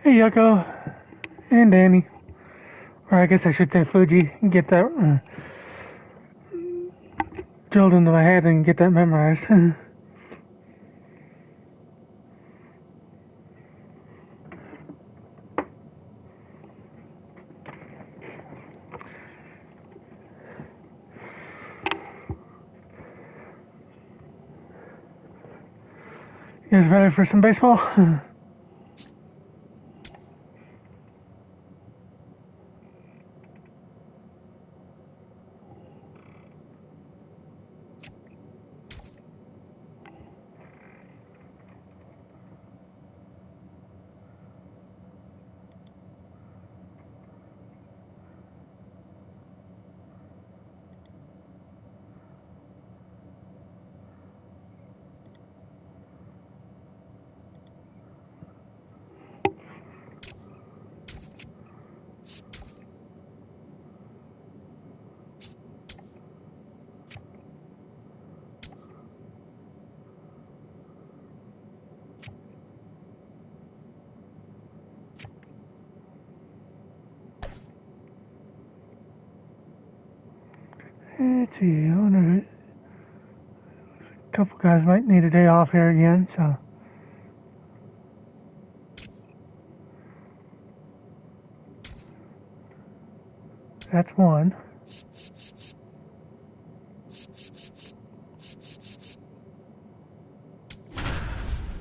Hey, Yoko. And Danny. Or I guess I should say Fuji. And get that drilled into my head and get that memorized. You guys ready for some baseball? Let's see. I wonder if a couple guys might need a day off here again, so. That's one.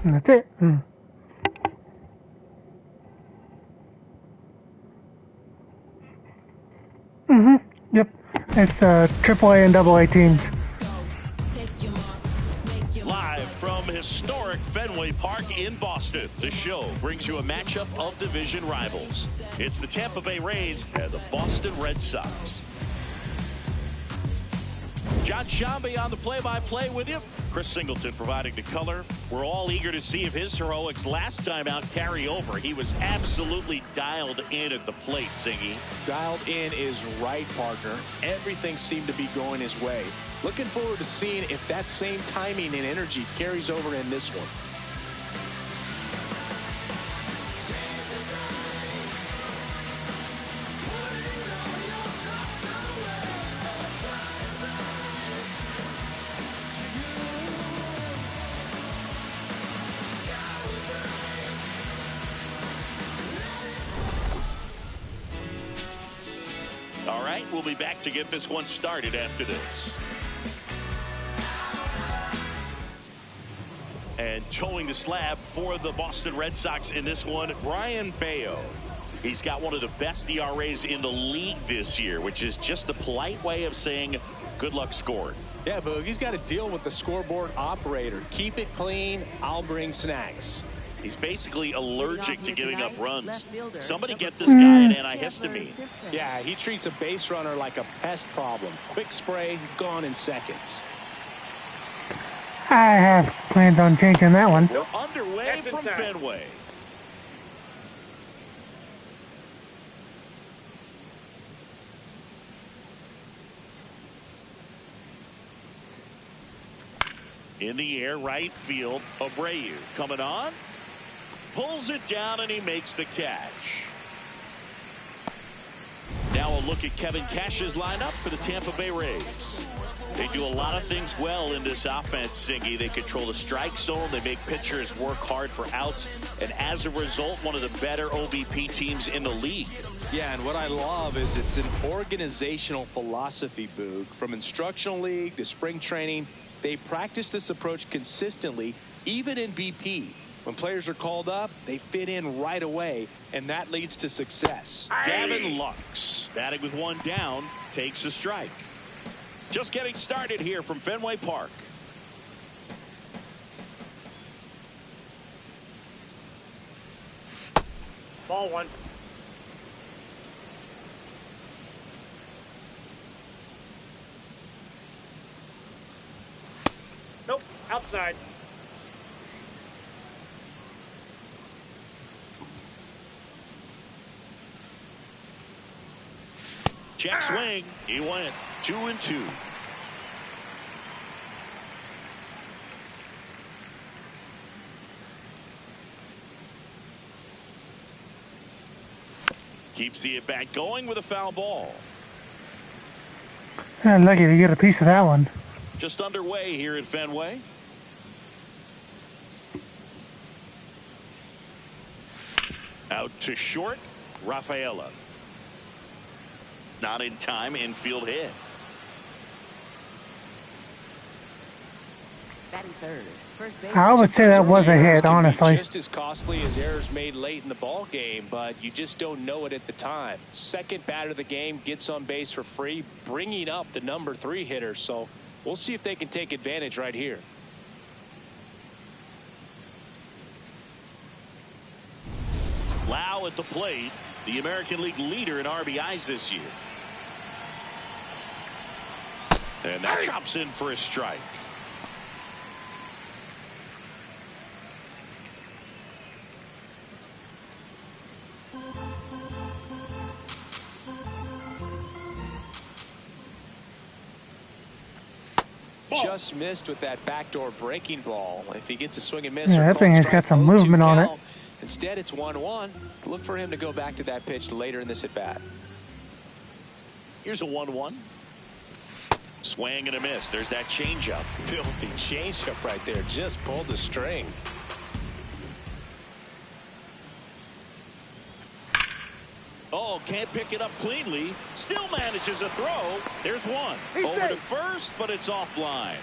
And that's it. Yep. It's AAA and AA teams. Live from historic Fenway Park in Boston, the show brings you a matchup of division rivals. It's the Tampa Bay Rays and the Boston Red Sox. John Shambi on the play-by-play with you. Chris Singleton providing the color. We're all eager to see if his heroics last time out carry over. He was absolutely dialed in at the plate, Singy. Dialed in is right, partner. Everything seemed to be going his way. Looking forward to seeing if that same timing and energy carries over in this one. All right, we'll be back to get this one started after this. And towing the slab for the Boston Red Sox in this one, Brian Bayo. He's got one of the best ERAs in the league this year, which is just a polite way of saying good luck scored. Yeah, Boog, he's got to deal with the scoreboard operator. Keep it clean, I'll bring snacks. He's basically allergic to giving up runs. Somebody get this guy an antihistamine. Yeah, he treats a base runner like a pest problem. Quick spray, gone in seconds. I have plans on changing that one. We're underway from Fenway. In the air, right field, Abreu coming on. Pulls it down and he makes the catch. Now a look at Kevin Cash's lineup for the Tampa Bay Rays. They do a lot of things well in this offense, Singy. They control the strike zone. They make pitchers work hard for outs. And as a result, one of the better OBP teams in the league. Yeah, and what I love is it's an organizational philosophy, Boog. From instructional league to spring training, they practice this approach consistently, even in BP. When players are called up, they fit in right away, and that leads to success. Gavin Lux, batting with one down, takes a strike. Just getting started here from Fenway Park. Ball one. Nope, outside. Check swing. He went 2-2. Keeps the at-bat going with a foul ball. Lucky to get a piece of that one. Just underway here at Fenway. Out to short, Rafaela. Not in time, infield hit. Batting third. I would say that was a hit, honestly. Just as costly as errors made late in the ball game, but you just don't know it at the time. Second batter of the game gets on base for free, bringing up the number 3 hitter. So we'll see if they can take advantage right here. Lau at the plate, the American League leader in RBIs this year. And that drops in for a strike. Just missed with that backdoor breaking ball. If he gets a swing and miss, Yeah, that thing has got some movement on it. Instead, it's 1-1. Look for him to go back to that pitch later in this at bat. Here's a 1-1. Swing and a miss. There's that changeup. Filthy changeup right there. Just pulled the string. Oh, can't pick it up cleanly. Still manages a throw. There's one. Over to first, but it's offline.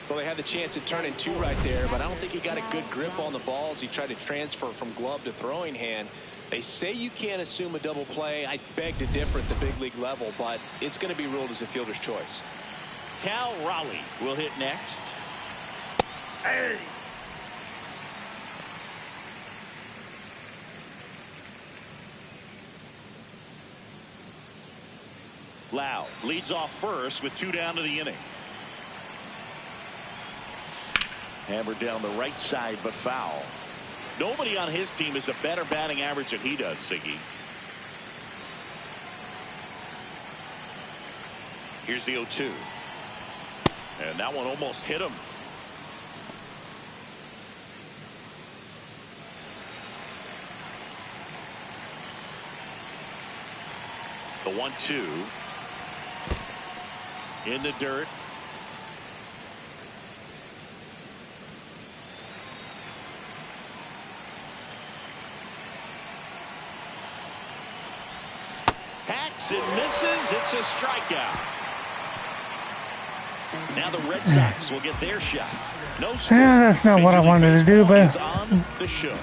Well, they had the chance at turning 2 right there, but I don't think he got a good grip on the ball as he tried to transfer from glove to throwing hand. They say you can't assume a double play. I beg to differ at the big league level, but it's going to be ruled as a fielder's choice. Cal Raleigh will hit next. Hey. Lau leads off first with 2 down to the inning. Hammered down the right side, but foul. Nobody on his team has a better batting average than he does, Siggy. Here's the 0-2. And that one almost hit him. The 1-2. In the dirt. Hacks and misses. It's a strikeout. Now the Red Sox will get their shot. No strike. Yeah, that's not what I wanted to do, but on the show.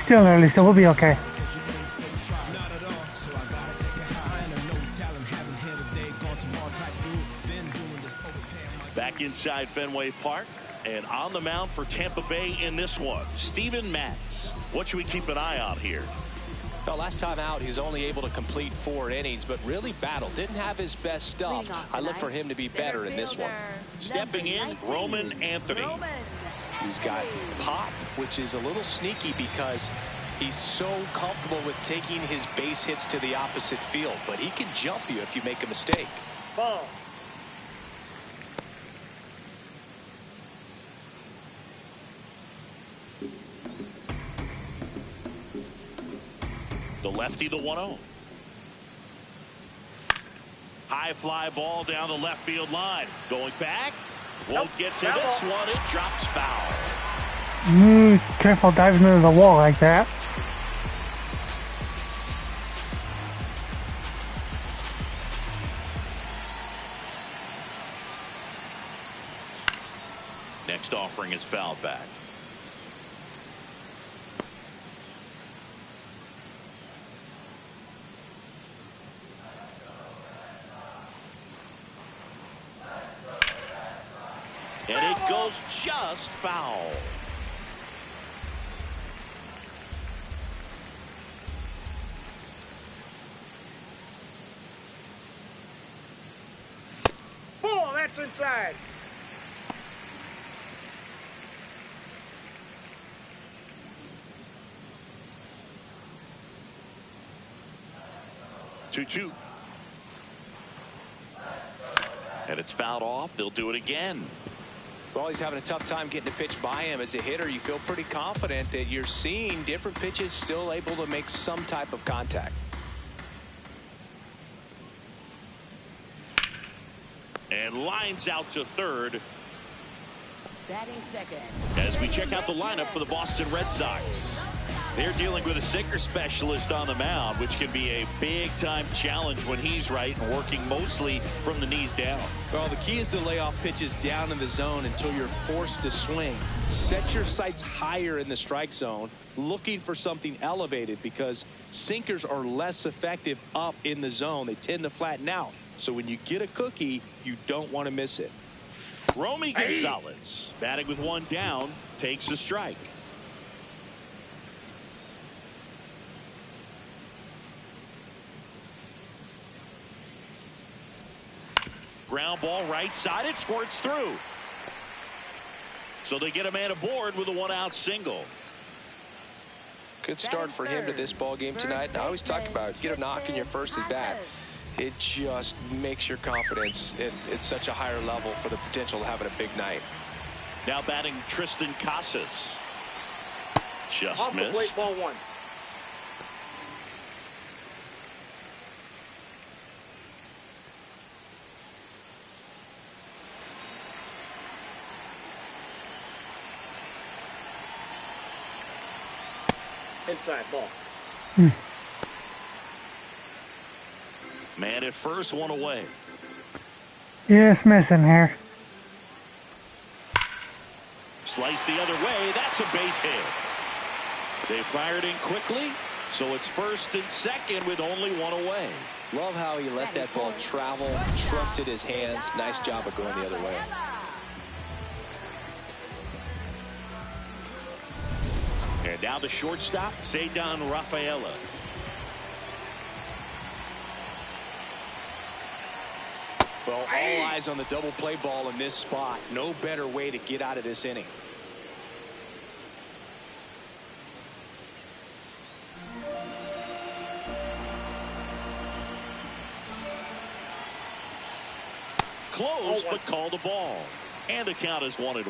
Still early, so we'll be okay. Back inside Fenway Park and on the mound for Tampa Bay in this one, Steven Matz. What should we keep an eye on here? Well, last time out, he's only able to complete 4 innings, but really battled. Didn't have his best stuff. I look for him to be better in this one. Stepping in, Roman Anthony. He's got pop, which is a little sneaky because he's so comfortable with taking his base hits to the opposite field, but he can jump you if you make a mistake. Ball. The lefty, the 1-0. High fly ball down the left field line. Going back. Won't get to this one. It drops foul. Careful diving into the wall like that. Next offering is fouled back. And it goes just foul. Oh, that's inside. Two. And it's fouled off. They'll do it again. Well, he's having a tough time getting the pitch by him. As a hitter, you feel pretty confident that you're seeing different pitches still able to make some type of contact. and lines out to third. Batting second. As we check out the lineup for the Boston Red Sox, they're dealing with a sinker specialist on the mound, which can be a big-time challenge when he's right and working mostly from the knees down. Well, the key is to lay off pitches down in the zone until you're forced to swing. Set your sights higher in the strike zone, looking for something elevated, because sinkers are less effective up in the zone. They tend to flatten out. So when you get a cookie, you don't want to miss it. Romy Gonzalez, batting with one down, takes a strike. Ground ball right side, it squirts through. So they get a man aboard with a one-out single. Good start for him to this ball game tonight. And I always talk about get a knock in your first at bat. It just makes your confidence at such a higher level for the potential of having a big night. Now batting Tristan Casas. Just Off the plate, missed. ball one. Inside ball. Man at first, one away. Just missing here. Slice the other way. That's a base hit. They fired in quickly, so it's first and second with only one away. Love how he let that ball travel, trusted his hands. Nice job of going the other way. And now the shortstop, Ceddanne Rafaela. Well, all eyes on the double play ball in this spot. No better way to get out of this inning. Close, but called the ball. And the count is 1-1.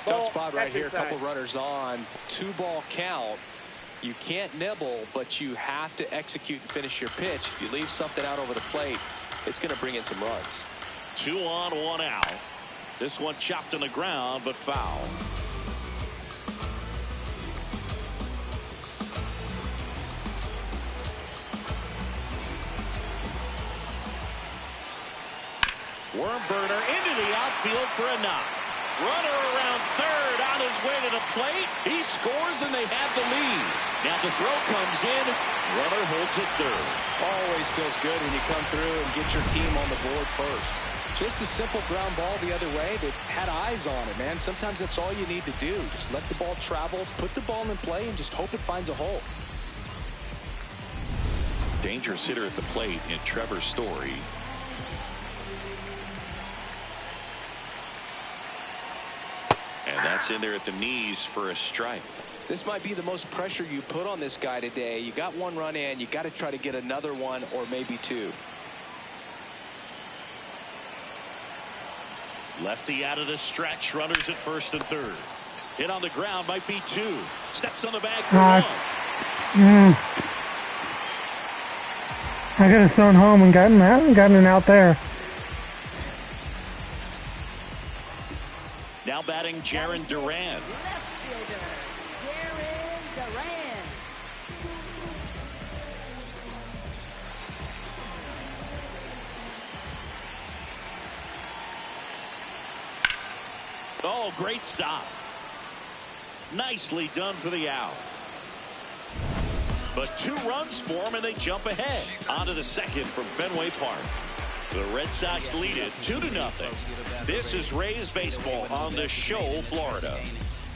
Tough spot right here. A couple runners on. 2-ball count. You can't nibble, but you have to execute and finish your pitch. If you leave something out over the plate, it's going to bring in some runs. 2 on, 1 out. This one chopped on the ground, but foul. Worm burner into the outfield for a knock. Runner around third, on his way to the plate. He scores and they have the lead. Now the throw comes in. Runner holds it third. Always feels good when you come through and get your team on the board first. Just a simple ground ball the other way that had eyes on it, man. Sometimes that's all you need to do. Just let the ball travel, put the ball in play, and just hope it finds a hole. Dangerous hitter at the plate in Trevor Story. And that's in there at the knees for a strike. This might be the most pressure you put on this guy today. You got one run in. You got to try to get another one or maybe two. Lefty out of the stretch. Runners at first and third. Hit on the ground might be 2. Steps on the bag for 1. I could have thrown home and gotten it out there. Now batting Jarren Duran. Left fielder, Jarren Duran. Oh, great stop. Nicely done for the out. But 2 runs for them and they jump ahead. On to the second from Fenway Park. The Red Sox lead it 2-0. This is Rays baseball on the show, Florida.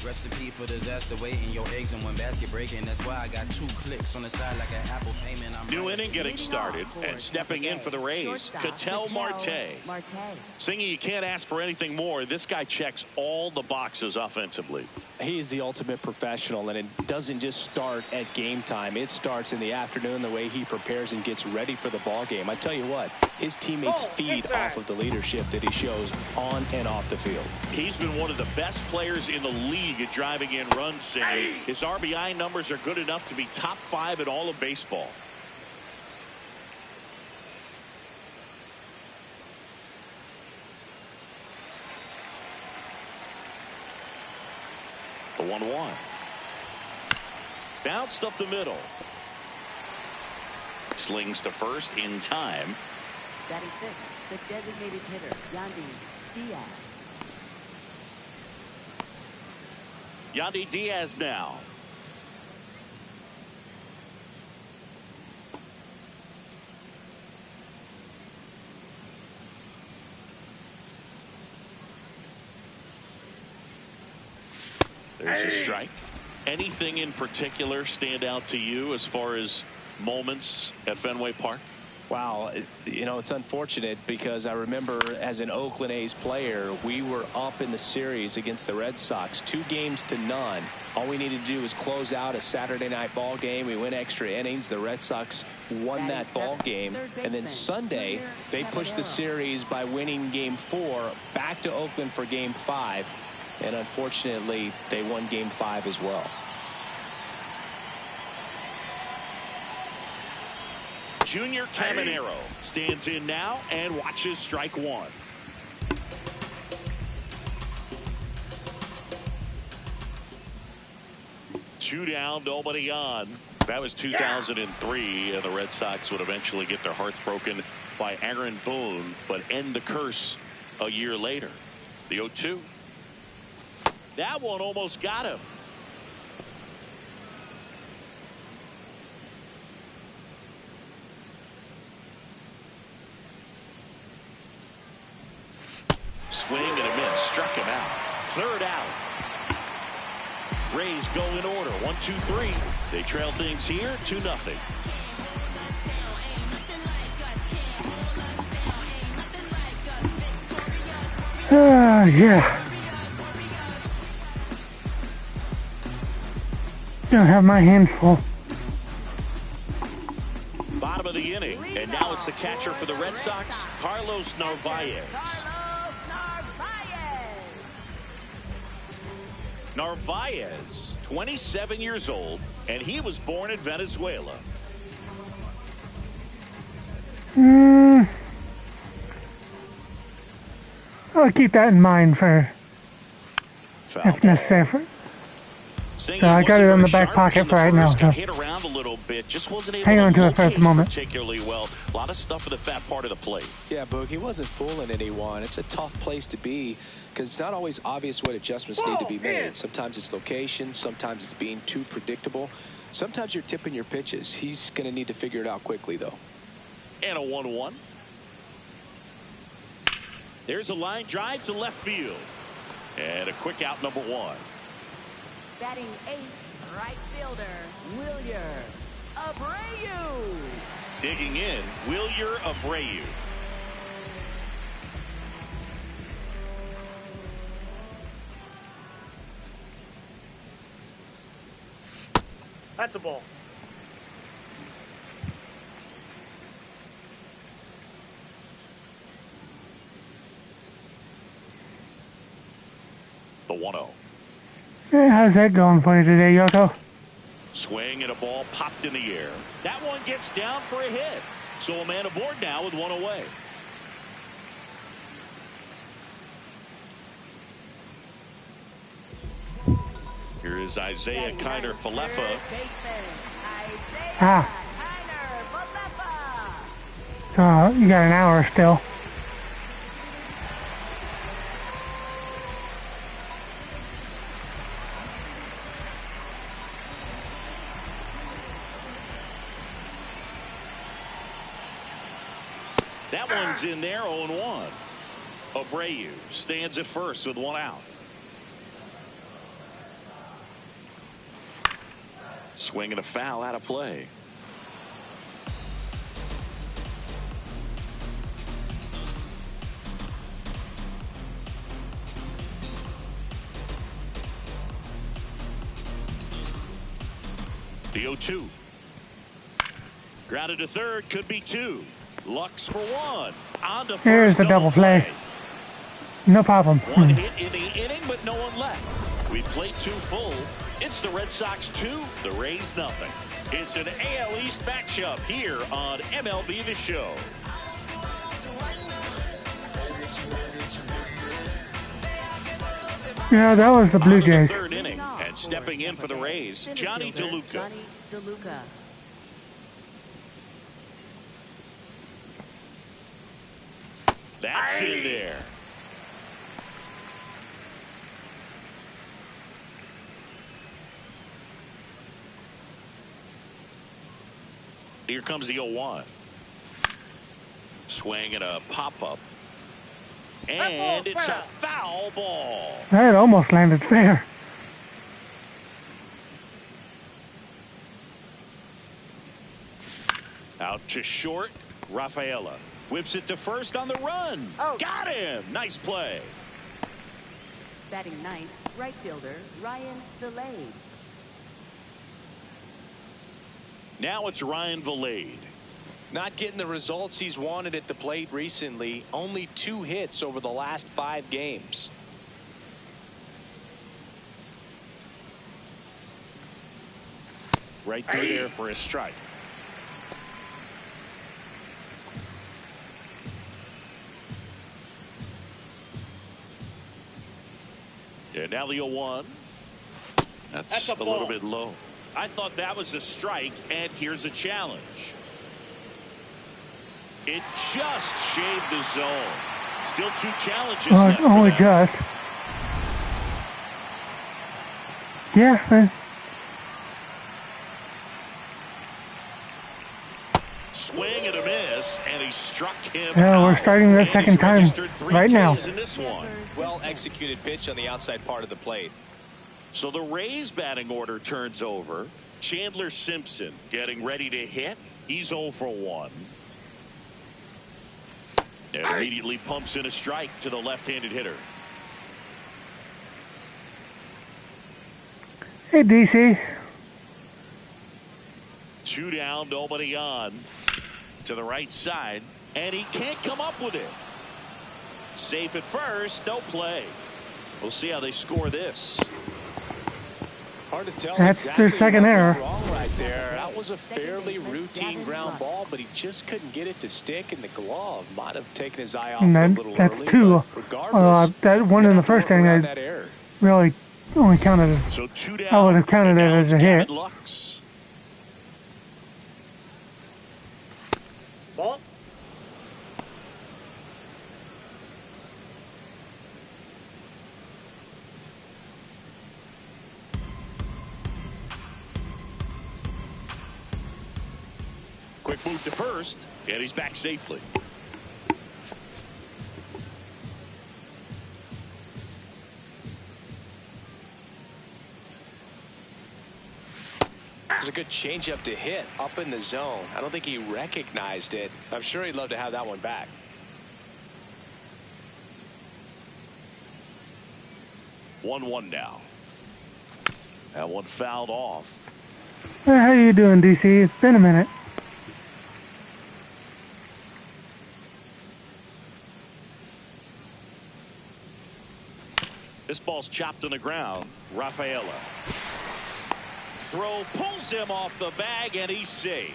Recipe for disaster, waiting your eggs in one basket breaking. That's why I got 2 clicks on the side like an Apple payment. New inning getting started, and stepping in for the Rays, Ketel Marte. Singing, you can't ask for anything more. This guy checks all the boxes offensively. He's the ultimate professional, and it doesn't just start at game time. It starts in the afternoon, the way he prepares and gets ready for the ball game. I tell you what, his teammates feed off of the leadership that he shows on and off the field. He's been one of the best players in the league at driving in runs, Cindy. His RBI numbers are good enough to be top 5 in all of baseball. The 1-1. Bounced up the middle. Slings to first in time. Batting 6, the designated hitter, Yandy Diaz. Yandy Diaz now. There's a strike. Anything in particular stand out to you as far as moments at Fenway Park? Wow, you know, it's unfortunate because I remember as an Oakland A's player, we were up in the series against the Red Sox, 2-0. All we needed to do was close out a Saturday night ball game. We went extra innings. The Red Sox won that ball game. And then Sunday, they pushed the series by winning Game 4 back to Oakland for Game 5. And unfortunately, they won Game 5 as well. Junior Caminero stands in now and watches strike 1. Two down, nobody on. That was 2003, and the Red Sox would eventually get their hearts broken by Aaron Boone, but end the curse a year later. The 0-2. That one almost got him. Swing and a miss. Struck him out. Third out. Rays go in order. 1-2-3. They trail things here 2-0. Yeah. Don't have my hands full. Bottom of the inning, and now it's the catcher for the Red Sox, Carlos Narvaez. Narvaez, 27 years old, and he was born in Venezuela. I'll keep that in mind for if necessary. So I got it in the back pocket for right now. So hit around a little bit, just wasn't able hang on to it for a moment. Particularly well. A lot of stuff in the fat part of the plate. Yeah, Boog, he wasn't fooling anyone. It's a tough place to be because it's not always obvious what adjustments need to be made. Sometimes it's location, sometimes it's being too predictable. Sometimes you're tipping your pitches. He's going to need to figure it out quickly, though. And a 1-1. There's a line drive to left field. And a quick out, number 1. Batting 8, right fielder, Wilyer Abreu. Digging in, Wilyer Abreu. That's a ball. The 1-0. Hey, how's that going for you today, Yoko? Swing and a ball popped in the air. That one gets down for a hit. So a man aboard now with one away. Here is Isaiah Kiner-Falefa. So you got an hour still. That one's in there, 0-1. Abreu stands at first with one out. Swing and a foul out of play. The 0-2. Grounded to third, could be two. Lux for one. On to first. Here's the double play. No problem. One hit in the inning, but no one left. We played two full. It's the Red Sox 2, the Rays nothing. It's an AL East matchup here on MLB The Show. Yeah, that was the Blue Jays. Third inning, and stepping in for the Rays, Johnny DeLuca. That's in there. Here comes the 0-1. Swing and a pop-up. And it's a foul ball. That almost landed fair. Out to short, Rafaela. Whips it to first on the run. Oh. Got him. Nice play. Batting ninth, right fielder Ryan Vilade. Now it's Ryan Vilade. Not getting the results he's wanted at the plate recently. Only 2 hits over the last 5 games. Right through there for a strike. And now the 0-1. That's a little bit low. I thought that was a strike, and here's a challenge. It just shaved the zone. Still 2 challenges left. Only just. Yeah. Swing and a miss, and he struck him. Yeah, we're starting the second time right now. In this one. Well executed pitch on the outside part of the plate. So the Rays batting order turns over. Chandler Simpson getting ready to hit. He's 0 for 1. And immediately pumps in a strike to the left-handed hitter. Hey, DC. 2 down, nobody on. To the right side, and he can't come up with it. Safe at first, no play. We'll see how they score this. Hard to tell. That's exactly their second error. Wrong right there. That was a fairly routine ground ball, but he just couldn't get it to stick in the glove. Might have taken his eye off And a little that's early. 2. Regardless, That one in the first inning, I really only counted it. So 2 down. I would have counted it as a hit. Lux. Ball. Quick move to first, and he's back safely. It was a good changeup to hit up in the zone. I don't think he recognized it. I'm sure he'd love to have that one back. One now. That one fouled off. Hey, how you doing, DC? It's been a minute. This ball's chopped on the ground. Rafaela. Throw pulls him off the bag, and he's safe.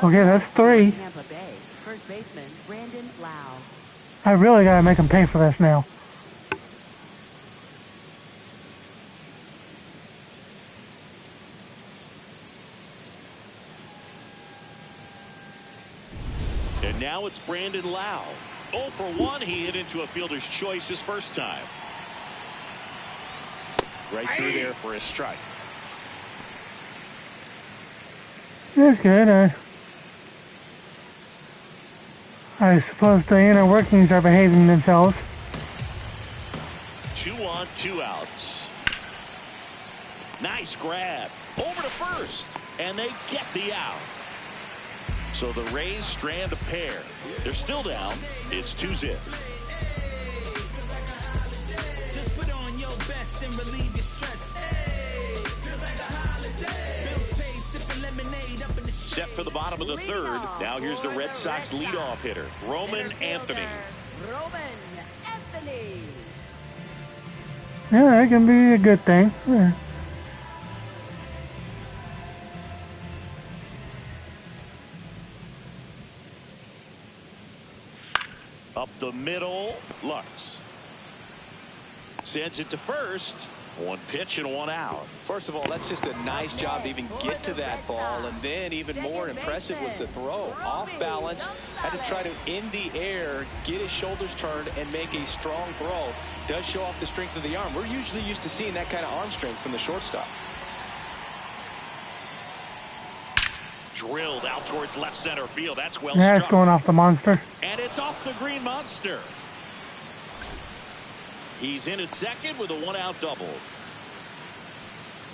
Okay, that's 3. Tampa Bay, first baseman Brandon Lau. I really gotta make him pay for this now. And now it's Brandon Lau. 0 for 1. He hit into a fielder's choice his first time. Right through there for a strike. That's good. I suppose the inner workings are behaving themselves. 2 on, 2 outs. Nice grab. Over to first. And they get the out. So the Rays strand a pair. They're still down. It's 2-zip. Just put on your best and relieve your stress. Hey, feels like a holiday. Set for the bottom of the third. Now here's the Red Sox leadoff hitter, Roman Anthony. Roman Anthony. Yeah, that can be a good thing. Yeah. Up the middle, Lux. Sends it to first. One pitch and one out. First of all, that's just a nice job to even get to that ball, and then even more impressive was the throw. Off balance, had to try to, in the air, get his shoulders turned and make a strong throw. Does show off the strength of the arm. We're usually used to seeing that kind of arm strength from the shortstop. Drilled out towards left center field. That's well Yeah, struck. it's going off the monster. And it's off the green monster. He's in at second with a one-out double.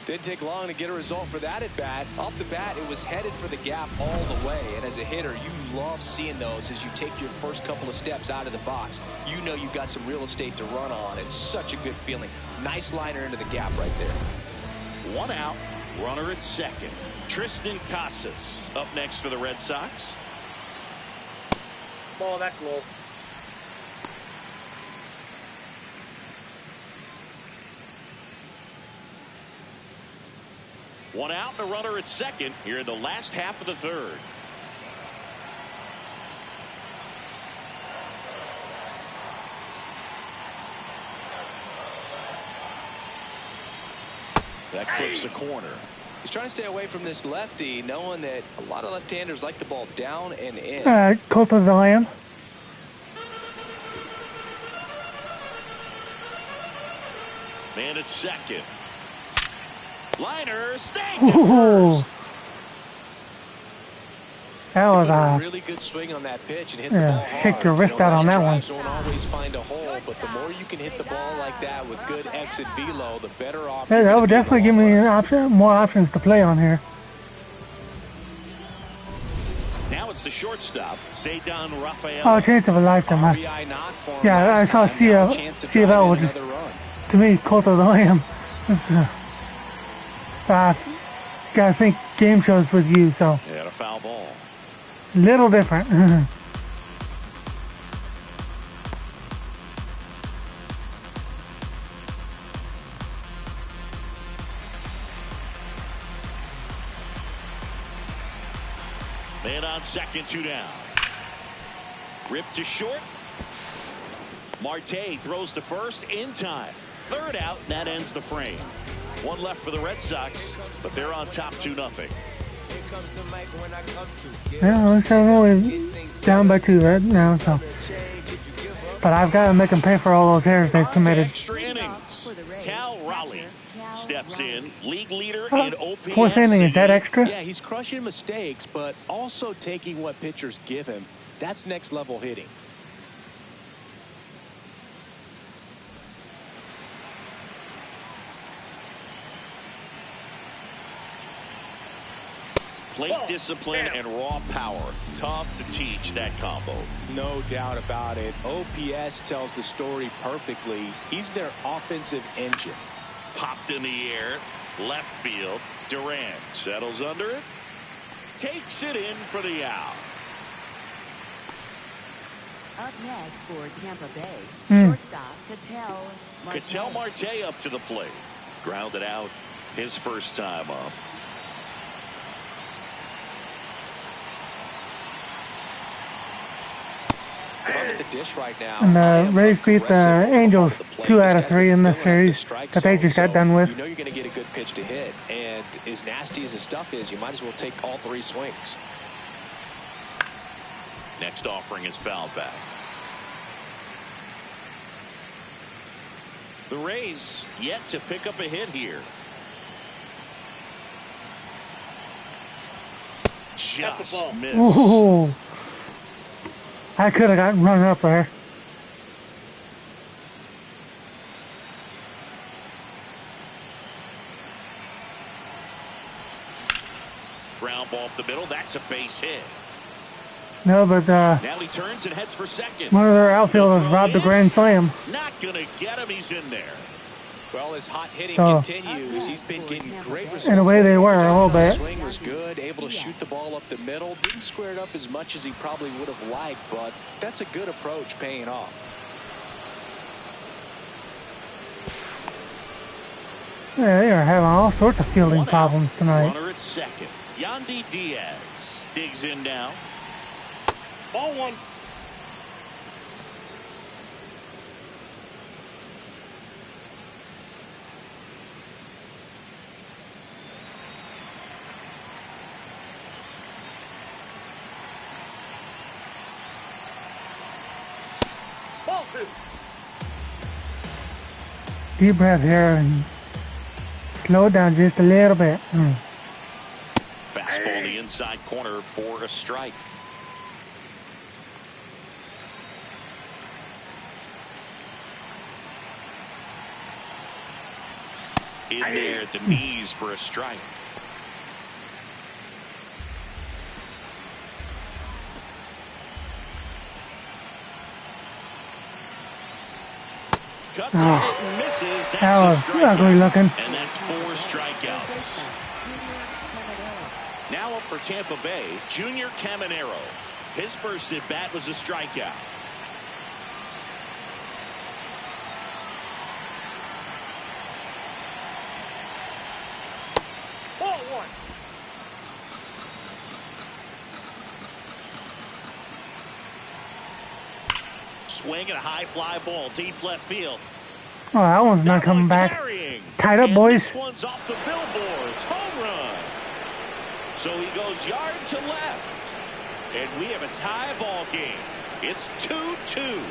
Didn't take long to get a result for that at bat. Off the bat, it was headed for the gap all the way. And as a hitter, you love seeing those as you take your first couple of steps out of the box. You know you've got some real estate to run on. It's such a good feeling. Nice liner into the gap right there. One out, runner at second. Tristan Casas up next for the Red Sox. Ball, that's low. One out and a runner at second here in the last half of the third. That clips the corner. He's trying to stay away from this lefty, knowing that a lot of left-handers like the ball down and in. Cult of the Lamb. Man at second. Liner snagged it first. That was a really good swing on that pitch and hit the ball hard. Shake your wrist out on that one. Don't always find a hole, but the more you can hit the ball like that with good exit velo, the better off. Yeah, that would definitely give me an option, more options to play on here. Now it's the shortstop, Cedon Rafael. Oh, chance of a lifetime. Yeah, I saw CFL, which is, to me, Cult of the Lamb. Gotta think game shows with you, so. Yeah, a foul ball. Little different. Man on second, two down. Ripped to short. Marte throws to first in time. Third out, and that ends the frame. One left for the Red Sox, but they're on top 2-0. Yeah, I'm only down by 2 right now, so. But I've got to make them pay for all those errors they've committed. Extra innings. Cal Raleigh steps in, league leader in OPS. Fourth inning, is that extra? Yeah, he's crushing mistakes, but also taking what pitchers give him. That's next level hitting. Plate discipline and raw power. Tough to teach that combo. No doubt about it. OPS tells the story perfectly. He's their offensive engine. Popped in the air. Left field. Durant settles under it. Takes it in for the out. Up next for Tampa Bay, shortstop Ketel Marte up to the plate. Grounded out his first time up. At the dish right now. And the Rays beat the Angels 2 out of 3 in this series that they just got done with. You know you're going to get a good pitch to hit, and as nasty as the stuff is, you might as well take all 3 swings. Next offering is fouled back. The Rays yet to pick up a hit here. Just missed. Ooh. I could have gotten run up there. Ground ball up the middle. That's a base hit. No, but now he turns and heads for second. one of their outfielders robbed the grand slam. Not gonna get him. He's in there. Well, as hot hitting So, continues, he's been getting great results. in a way, they were a little The bit. swing was good, able to shoot the ball up the middle. Didn't square it up as much as he probably would have liked, but that's a good approach paying off. Yeah, they are having all sorts of fielding problems tonight. Runner at second. Yandy Diaz digs in now. Ball one. Ball two. Deep breath here and slow it down just a little bit. Fastball in the inside corner for a strike. In there at the knees for a strike. Cuts on it and misses. That's That was a strikeout. ugly looking. And that's 4 strikeouts. Now up for Tampa Bay, Junior Caminero. His first at bat was a strikeout. Ball one. Swing and a high fly ball deep left field. Oh, that one's not coming back. Carrying. Tied up, And boys. This one's off the billboards. Home run. So he goes yard to left. And we have a tie ball game. It's 2-2.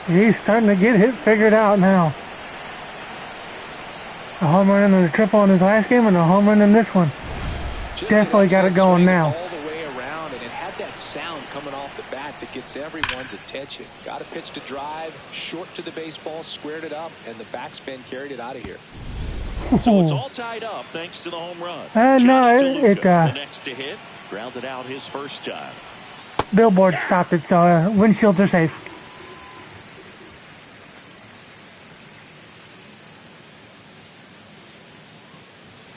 He's starting to get hit figured out now. A home run and a triple in his last game and a home run in this one. Definitely got it going now. All the way around, and it had that sound coming off the bat that gets everyone's attention. Got a pitch to drive, short to the baseball, squared it up, and the backspin carried it out of here. So it's all tied up thanks to the home run. No, Johnny it DeLuca, the next to hit, grounded out his first time. billboard stopped it, so windshields are safe.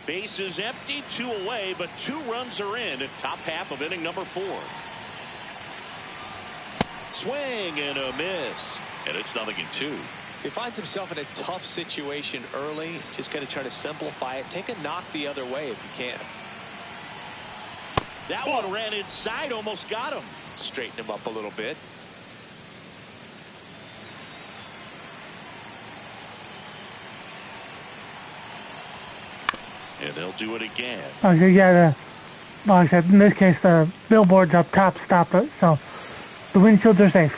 Bases empty, 2 away, but 2 runs are in at top half of inning number 4. Swing and a miss, and it's 0-2. He finds himself in a tough situation early. Just got to try to simplify it. Take a knock the other way if you can. That one ran inside, almost got him. Straighten him up a little bit. And they'll do it again. Okay, yeah, like I said, in this case, the billboards up top stopped it, so the windshields are safe.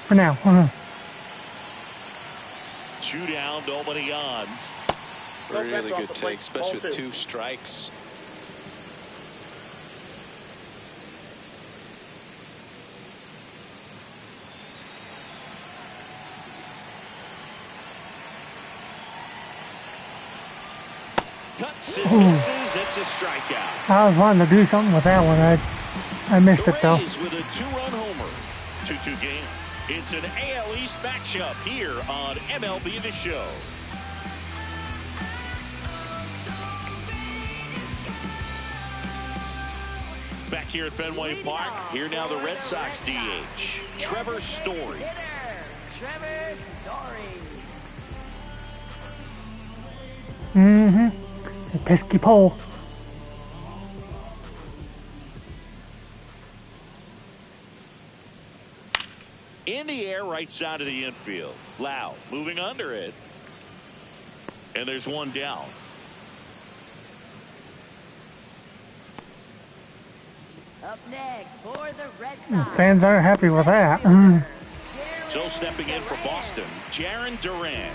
For now. 2 down, nobody on. Really good take, especially with 2 strikes. Cuts and misses. It's a strikeout. I was wanting to do something with that one. I missed it though. Rays with a 2-run homer. 2-2 game. It's an AL East matchup here on MLB The Show. Back here at Fenway Park. Here now the Red Sox DH, Trevor Story. Trevor Story. The pesky pole. In the air, right side of the infield. Lau moving under it. And there's one down. Up next for the Red Sox. Fans aren't happy with that. So stepping in for Boston, Jarren Duran.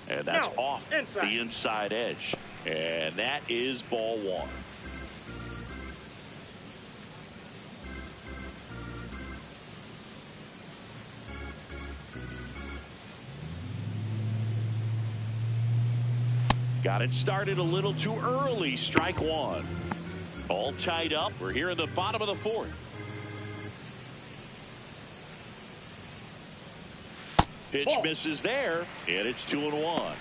And that's off the inside edge. And that is ball 1. Got it started a little too early. Strike one. All tied up. We're here in the bottom of the fourth. Pitch misses there, and it's 2-1.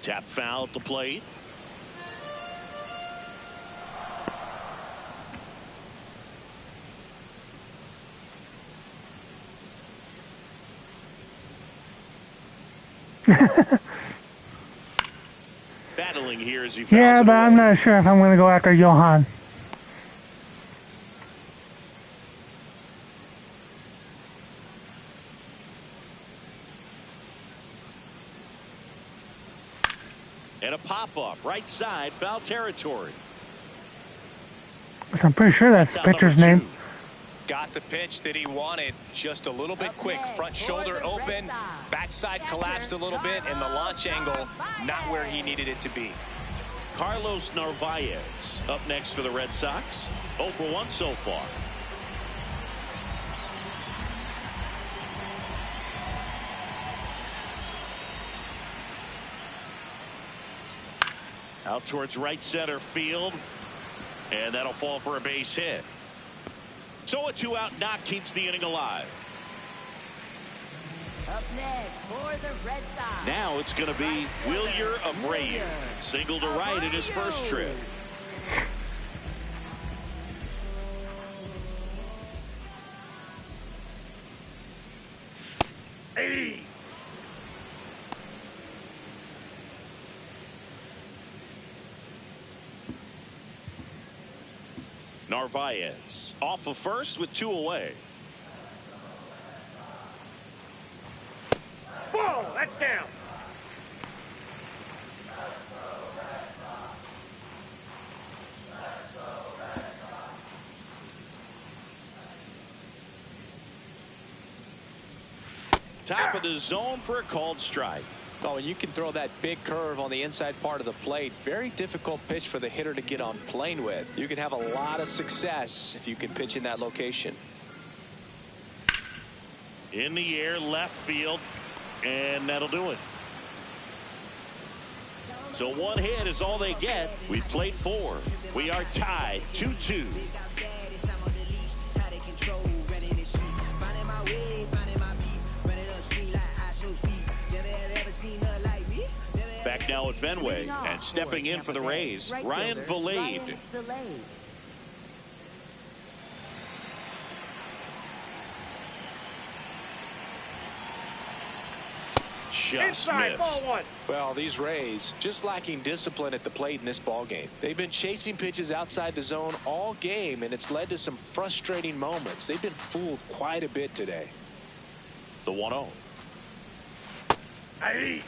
Tap foul at the plate. Battling here as he fouls. Yeah, but I'm not sure if I'm going to go after Johan. And a pop-up, right side, foul territory. I'm pretty sure that's the pitcher's name. Got the pitch that he wanted, just a little bit quick. Front shoulder open, backside collapsed a little bit, and the launch angle not where he needed it to be. Carlos Narvaez up next for the Red Sox. 0 for 1 so far. Out towards right center field, and that'll fall for a base hit. So a 2-out knock keeps the inning alive. Up next for the Red Sox. Now it's going to be Wilyer Abreu. Single to right in his first trip. Hey. Narvaez off of first with 2 away. Ball, that's down. Top of the zone for a called strike. Oh, and you can throw that big curve on the inside part of the plate. Very difficult pitch for the hitter to get on plane with. You can have a lot of success if you can pitch in that location. In the air, left field, and that'll do it. So 1 hit is all they get. We played 4. We are tied 2-2. Back now at Fenway, and stepping in for the Rays, Ryan Vilade. Just missed. Well, these Rays just lacking discipline at the plate in this ball game. They've been chasing pitches outside the zone all game, and it's led to some frustrating moments. They've been fooled quite a bit today. The 1-0. Hey.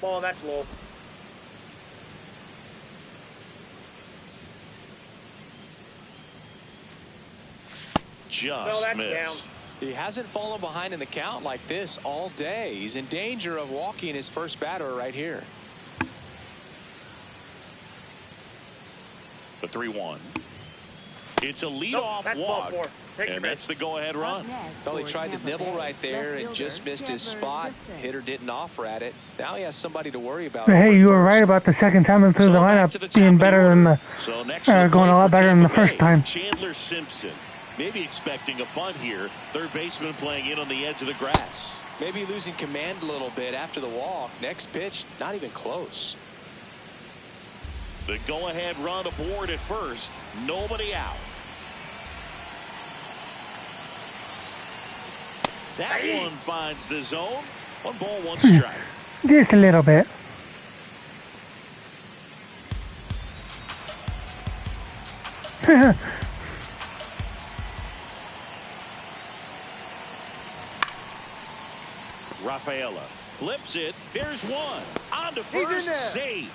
Ball, that's low. Just missed. He hasn't fallen behind in the count like this all day. He's in danger of walking his first batter right here. The 3-1. It's a leadoff walk, and that's the go-ahead run. Well, he tried to nibble right there and just missed his spot. Hitter didn't offer at it. Now he has somebody to worry about. But hey, you were right about the second time through the lineup being better than the going a lot better than the first time. Chandler Simpson, maybe expecting a bunt here. Third baseman playing in on the edge of the grass. Maybe losing command a little bit after the walk. Next pitch, not even close. The go-ahead run aboard at first. Nobody out. That one finds the zone. 1 ball, 1 strike. Just a little bit. Rafaela flips it. There's one. On to first. Safe.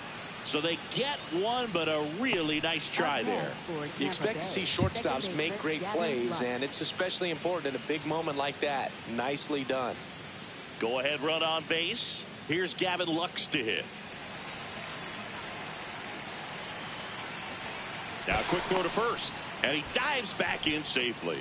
So they get one, but a really nice try there. You expect to see shortstops make great plays, and it's especially important in a big moment like that. Nicely done. Go ahead run on base. Here's Gavin Lux to hit. Now a quick throw to first. And he dives back in safely.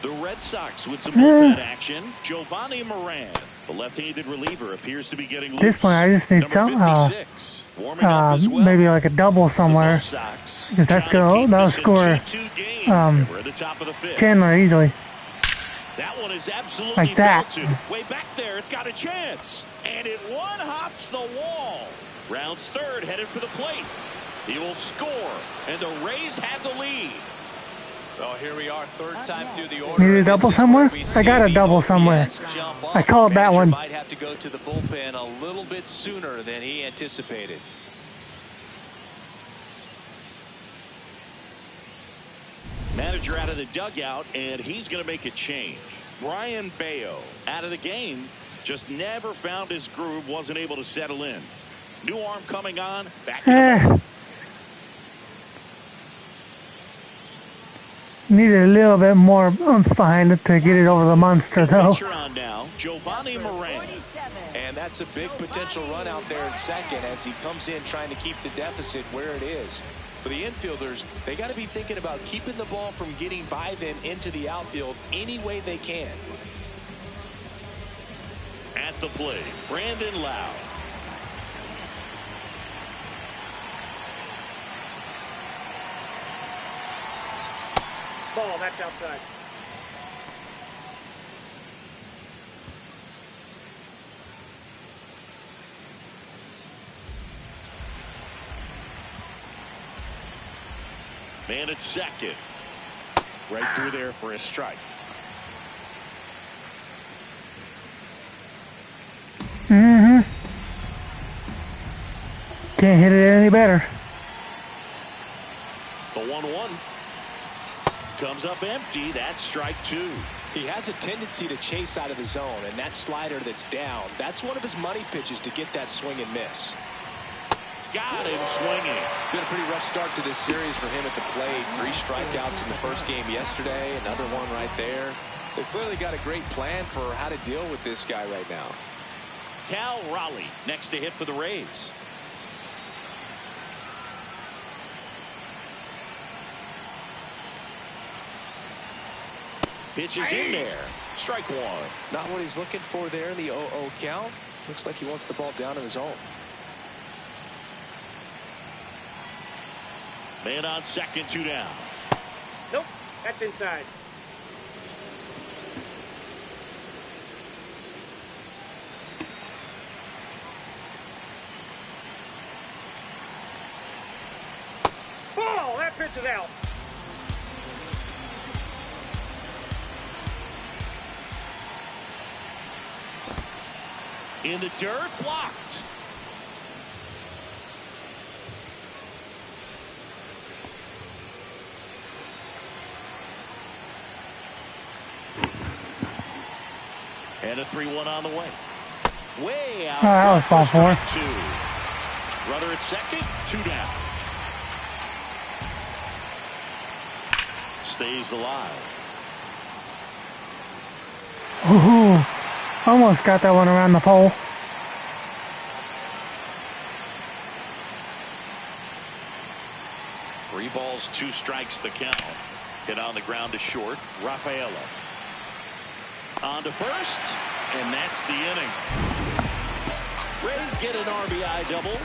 The Red Sox with some bullpen action. Giovanni Moran, the left-handed reliever, appears to be getting loose. This one, I just need maybe like a double somewhere. Because that'll score Chandler easily. That one is absolutely like that. Way back there, it's got a chance. And it one-hops the wall. Rounds third, headed for the plate. He will score, and the Rays have the lead. Well, here we are, third time through the order. Need a double somewhere? I got a double somewhere. I called that one. Might have to go to the bullpen a little bit sooner than he anticipated. Manager out of the dugout, and he's going to make a change. Brian Bayo out of the game. Just never found his groove, wasn't able to settle in. New arm coming on. Back in. Needed a little bit more oomph behind it to get it over the monster, though. On now, Giovanni Moran. And that's a big potential run out there in second as he comes in trying to keep the deficit where it is. For the infielders, they got to be thinking about keeping the ball from getting by them into the outfield any way they can. At the plate, Brandon Lau. Ball, that's outside. Man at second. Right through there for a strike. Can't hit it any better. The 1-1 comes up empty. That's strike two. He has a tendency to chase out of the zone, and that slider that's down, that's one of his money pitches to get that swing and miss. Got him swinging. Been a pretty rough start to this series for him at the plate. 3 strikeouts in the first game yesterday, another one right there. They've clearly got a great plan for how to deal with this guy right now. Cal Raleigh next to hit for the Rays. Pitch is in there. Strike one. Not what he's looking for there in the 0-0 count. Looks like he wants the ball down in the zone. Man on second, 2 down. Nope, that's inside. Ball, that pitch is out. In the dirt, blocked. And a 3-1 on the way. Way out. That was ball 4. Runner at second, 2 down. Stays alive. Ooh, almost got that one around the pole. Three balls, 2 strikes the count. Hit on the ground to short. Rafaela. On to first, and that's the inning. Rays get an RBI double.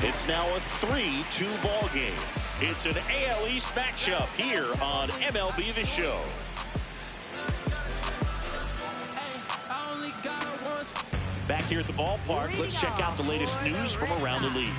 It's now a 3-2 ball game. It's an AL East matchup here on MLB The Show. Back here at the ballpark, let's check out the latest news from around the league.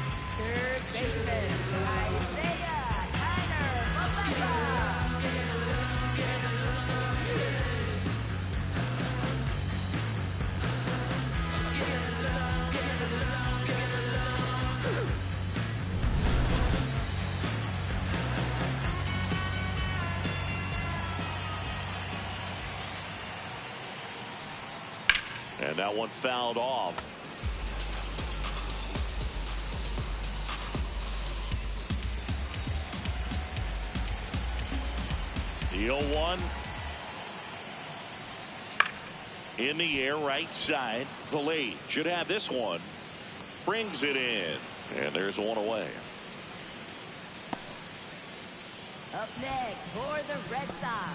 And that one fouled off. The 0-1. In the air, right side. Valet should have this one. Brings it in. And there's one away. Up next for the Red Sox,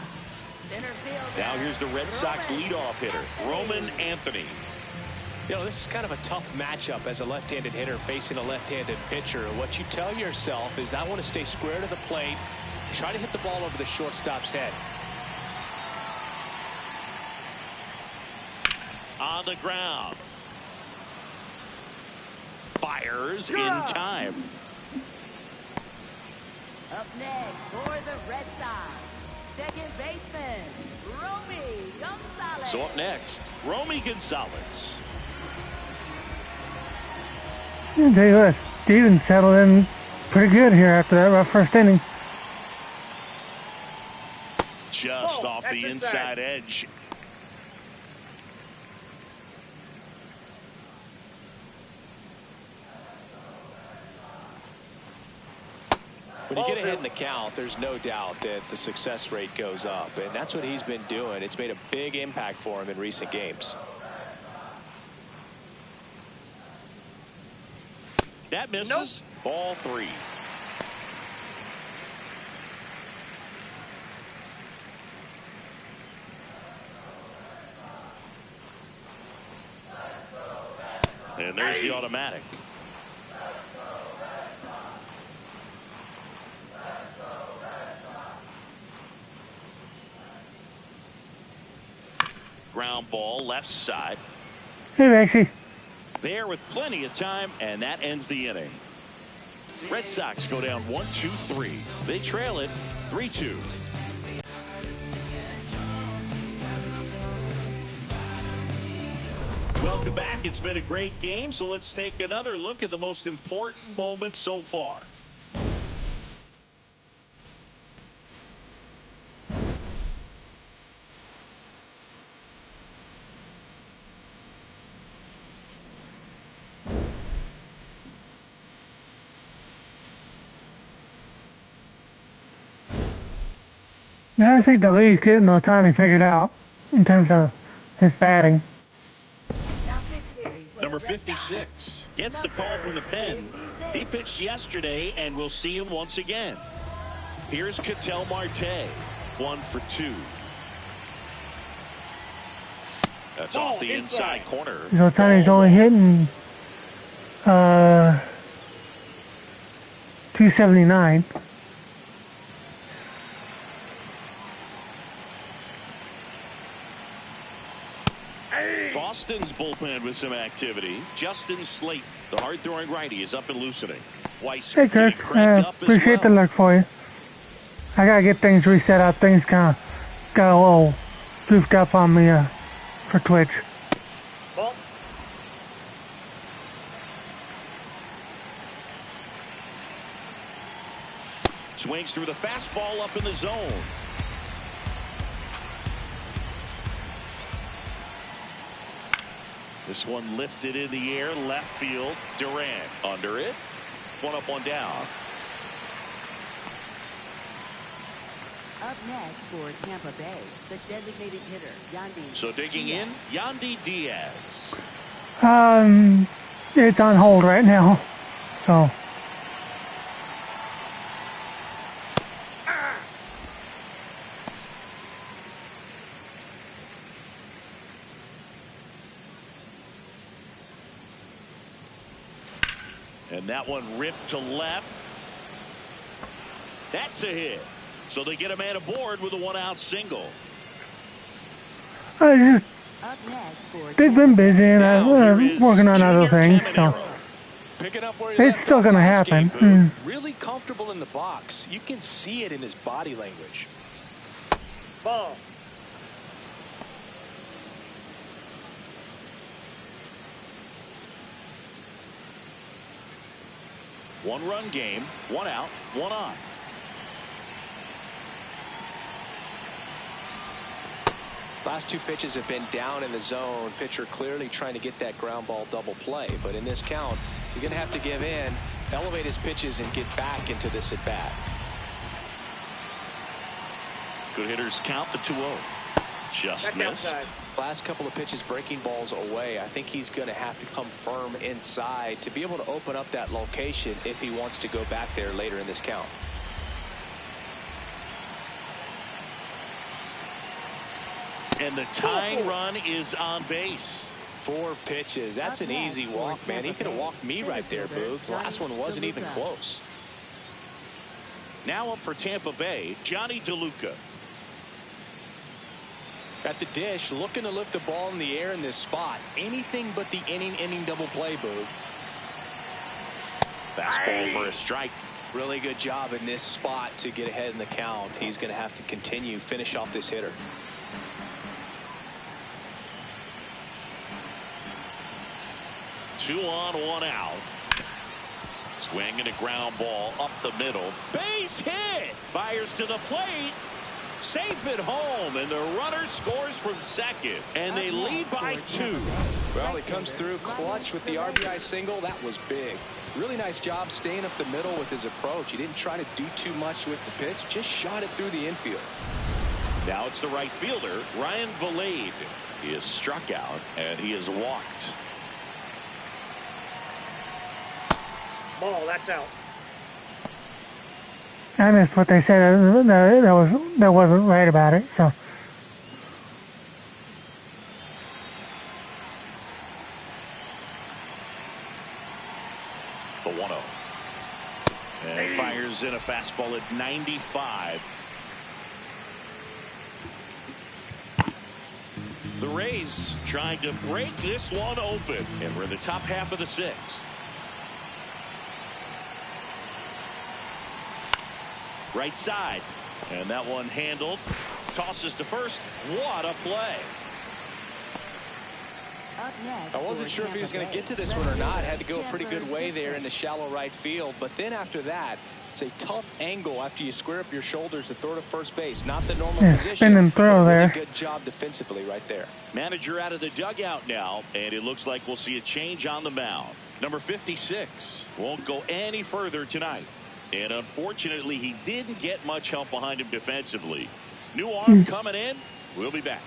center fielder. Now here's the Red Sox leadoff hitter, Roman Anthony. You know, this is kind of a tough matchup as a left-handed hitter facing a left-handed pitcher. What you tell yourself is I want to stay square to the plate, try to hit the ball over the shortstop's head. On the ground. Fires in time. Up next for the Red Sox, second baseman, Romy Gonzalez. So up next, Romy Gonzalez. I'll tell you what, Steven settled in pretty good here after that rough first inning. Just off the inside edge. When you get ahead in the count, there's no doubt that the success rate goes up, and that's what he's been doing. It's made a big impact for him in recent games. That misses. Nope. Ball 3. And there's the automatic. Ground ball left side. Hey, Maxie. There with plenty of time, and that ends the inning. Red Sox go down 1-2-3. They trail it 3-2. Welcome back. It's been a great game, so let's take another look at the most important moments so far. Now I think the league's getting the timing figured out in terms of his batting. Number 56 gets the call from the pen. He pitched yesterday, and we'll see him once again. Here's Ketel Marte, 1 for 2. That's off the inside corner. So Tony's only hitting 279. Boston's bullpen with some activity. Justin Slate, the hard-throwing righty, is up and loosening. Weiss Hey, Kurt. Appreciate the luck for you. I gotta get things reset up. Things kind of got a little goofed up on me for Twitch. Ball. Swings through the fastball up in the zone. This one lifted in the air, left field. Durant under it. 1 up, 1 down. Up next for Tampa Bay, the designated hitter, Yandy. So digging in, Yandy Diaz. It's on hold right now, so. And that one ripped to left. That's a hit. So they get a man aboard with a 1-out single. Up next for They've been busy and I'm working on other things, so Picking up where he it's left still off going to last game, happen. Boog. Really comfortable in the box. You can see it in his body language. Ball. One-run game, 1 out, 1 on. Last 2 pitches have been down in the zone. Pitcher clearly trying to get that ground ball double play. But in this count, you're going to have to give in, elevate his pitches, and get back into this at bat. Good hitters count the 2-0. Just That's missed. outside. Last couple of pitches breaking balls away. I think he's going to have to come firm inside to be able to open up that location if he wants to go back there later in this count. And the tying run is on base. 4 pitches. That's an easy walk, man. He could have walked me right there, Boog. The last one wasn't even close. Now up for Tampa Bay, Johnny DeLuca. At the dish, looking to lift the ball in the air in this spot. Anything but the inning double play, Boog. Fastball for a strike. Really good job in this spot to get ahead in the count. He's going to have to continue, finish off this hitter. Two on, 1 out. Swing and a ground ball up the middle. Base hit. Fires to the plate. Safe at home, and the runner scores from second, and they lead by 2. Well, he comes through clutch with the RBI single. That was big. Really nice job staying up the middle with his approach. He didn't try to do too much with the pitch, just shot it through the infield. Now it's the right fielder, Ryan Valade. He is struck out, and he is walked. Ball, that's out. I missed what they said. That wasn't right about it. So The 1-0. And fires in a fastball at 95. The Rays trying to break this one open, and we're in the top half of the 6th. Right side, and that one handled. Tosses to first. What a play. I wasn't sure if he was going to get to this one or not. Had to go a pretty good way there in the shallow right field. But then after that, it's a tough angle after you square up your shoulders to throw to first base. Not the normal position. Spin and throw there. Really good job defensively right there. Manager out of the dugout now, and it looks like we'll see a change on the mound. Number 56 won't go any further tonight. And unfortunately, he didn't get much help behind him defensively. New arm coming in. We'll be back.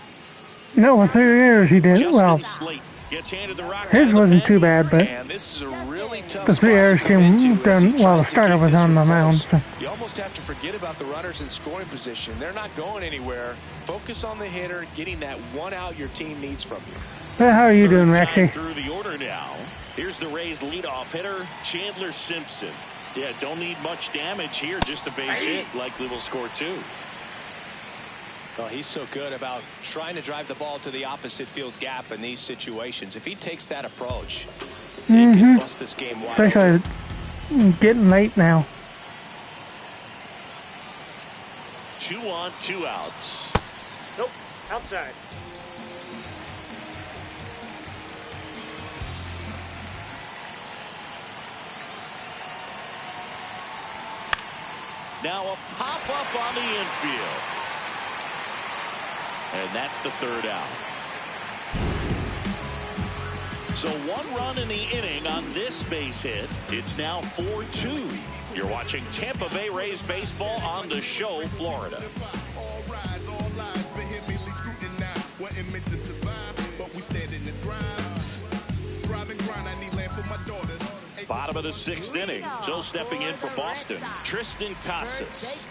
no, with 3 years he did well. Slate gets handed the rock. His wasn't too bad, but And this is a really tough the 3 errors came done while the starter was on the mound. So. You almost have to forget about the runners in scoring position. They're not going anywhere. Focus on the hitter, getting that 1 out your team needs from you. Well, how are you doing, Third time Rexy? through the order now. Here's the Rays leadoff hitter, Chandler Simpson. Yeah, don't need much damage here, just a base hit. Likely will score 2. Well, he's so good about trying to drive the ball to the opposite field gap in these situations. If he takes that approach, he can bust this game wide open. Especially getting late now. 2 on, 2 outs. Nope, outside. Now a pop-up on the infield. And that's the 3rd out. So 1 run in the inning on this base hit. It's now 4-2. You're watching Tampa Bay Rays baseball on The Show, Florida. Bottom of the 6th inning. So stepping in for Boston, Tristan Casas.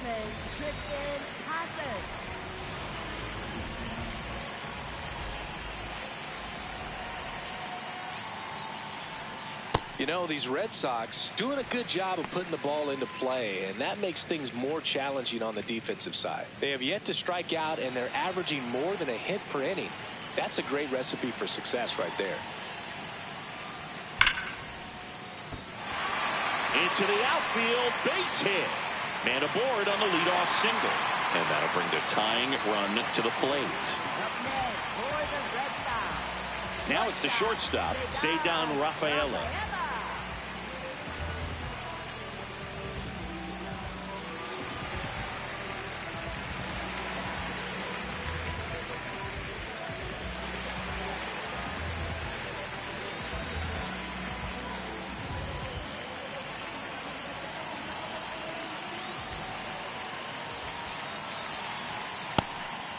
You know, these Red Sox doing a good job of putting the ball into play, and that makes things more challenging on the defensive side. They have yet to strike out, and they're averaging more than a hit per inning. That's a great recipe for success right there. Into the outfield, base hit. Man aboard on the leadoff single. And that'll bring the tying run to the plate. Now it's the shortstop, Cedar Rafaela.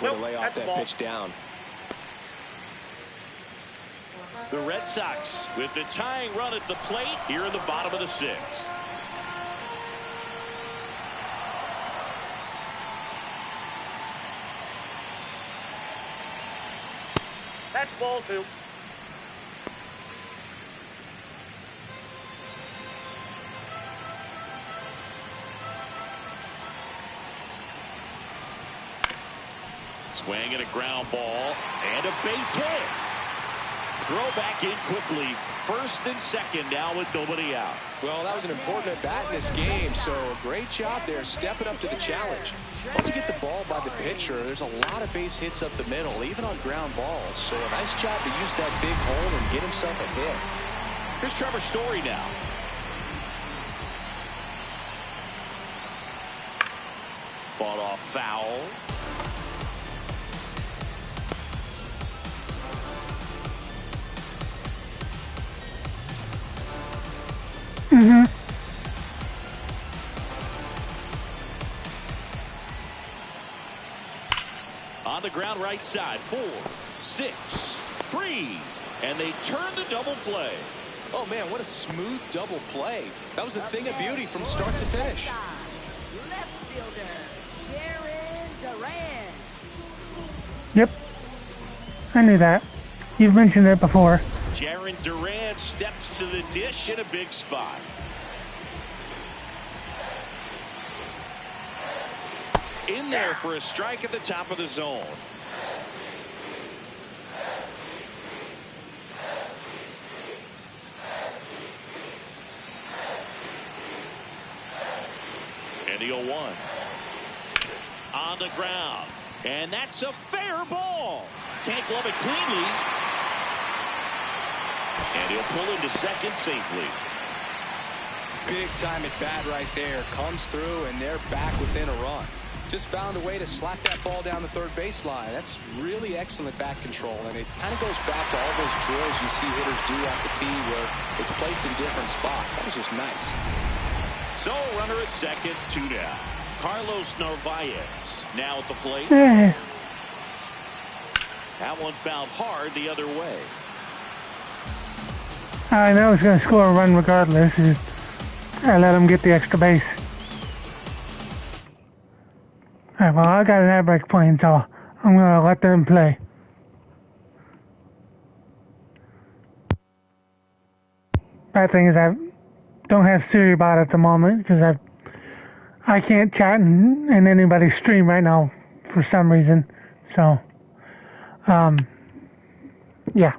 way to Nope, lay off that's that ball. pitch down. The Red Sox with the tying run at the plate here in the bottom of the sixth. That's ball 2. Swing and a ground ball and a base hit. Throw back in quickly. First and second now with nobody out. Well, that was an important at bat in this game, so great job there stepping up to the challenge. Once you get the ball by the pitcher, there's a lot of base hits up the middle, even on ground balls. So a nice job to use that big hole and get himself a hit. Here's Trevor Story now. Fought off foul. On the ground right side, 4, 6, 3, and they turn the double play. Oh, man, what a smooth double play. That was a thing of beauty from start to finish. Left fielder, Jaron Durant. Yep. I knew that. You've mentioned it before. Jaron Durant steps to the dish in a big spot. In there for a strike at the top of the zone. And the 0-1. On the ground. And that's a fair ball. Can't glove it cleanly. And he'll pull into second safely. Big time at bat right there. Comes through, and they're back within a run. Just found a way to slap that ball down the third baseline. That's really excellent bat control, and it kind of goes back to all those drills you see hitters do at the tee where it's placed in different spots. That was just nice. So, runner at second, 2 down. Carlos Narvaez now at the plate. Eh. That one fouled hard the other way. I know he's going to score a run regardless. I let him get the extra base. Alright, well, I got an air brake playing, so I'm going to let them play. Bad thing is I don't have Siri bot at the moment because I can't chat in anybody's stream right now for some reason. So, yeah.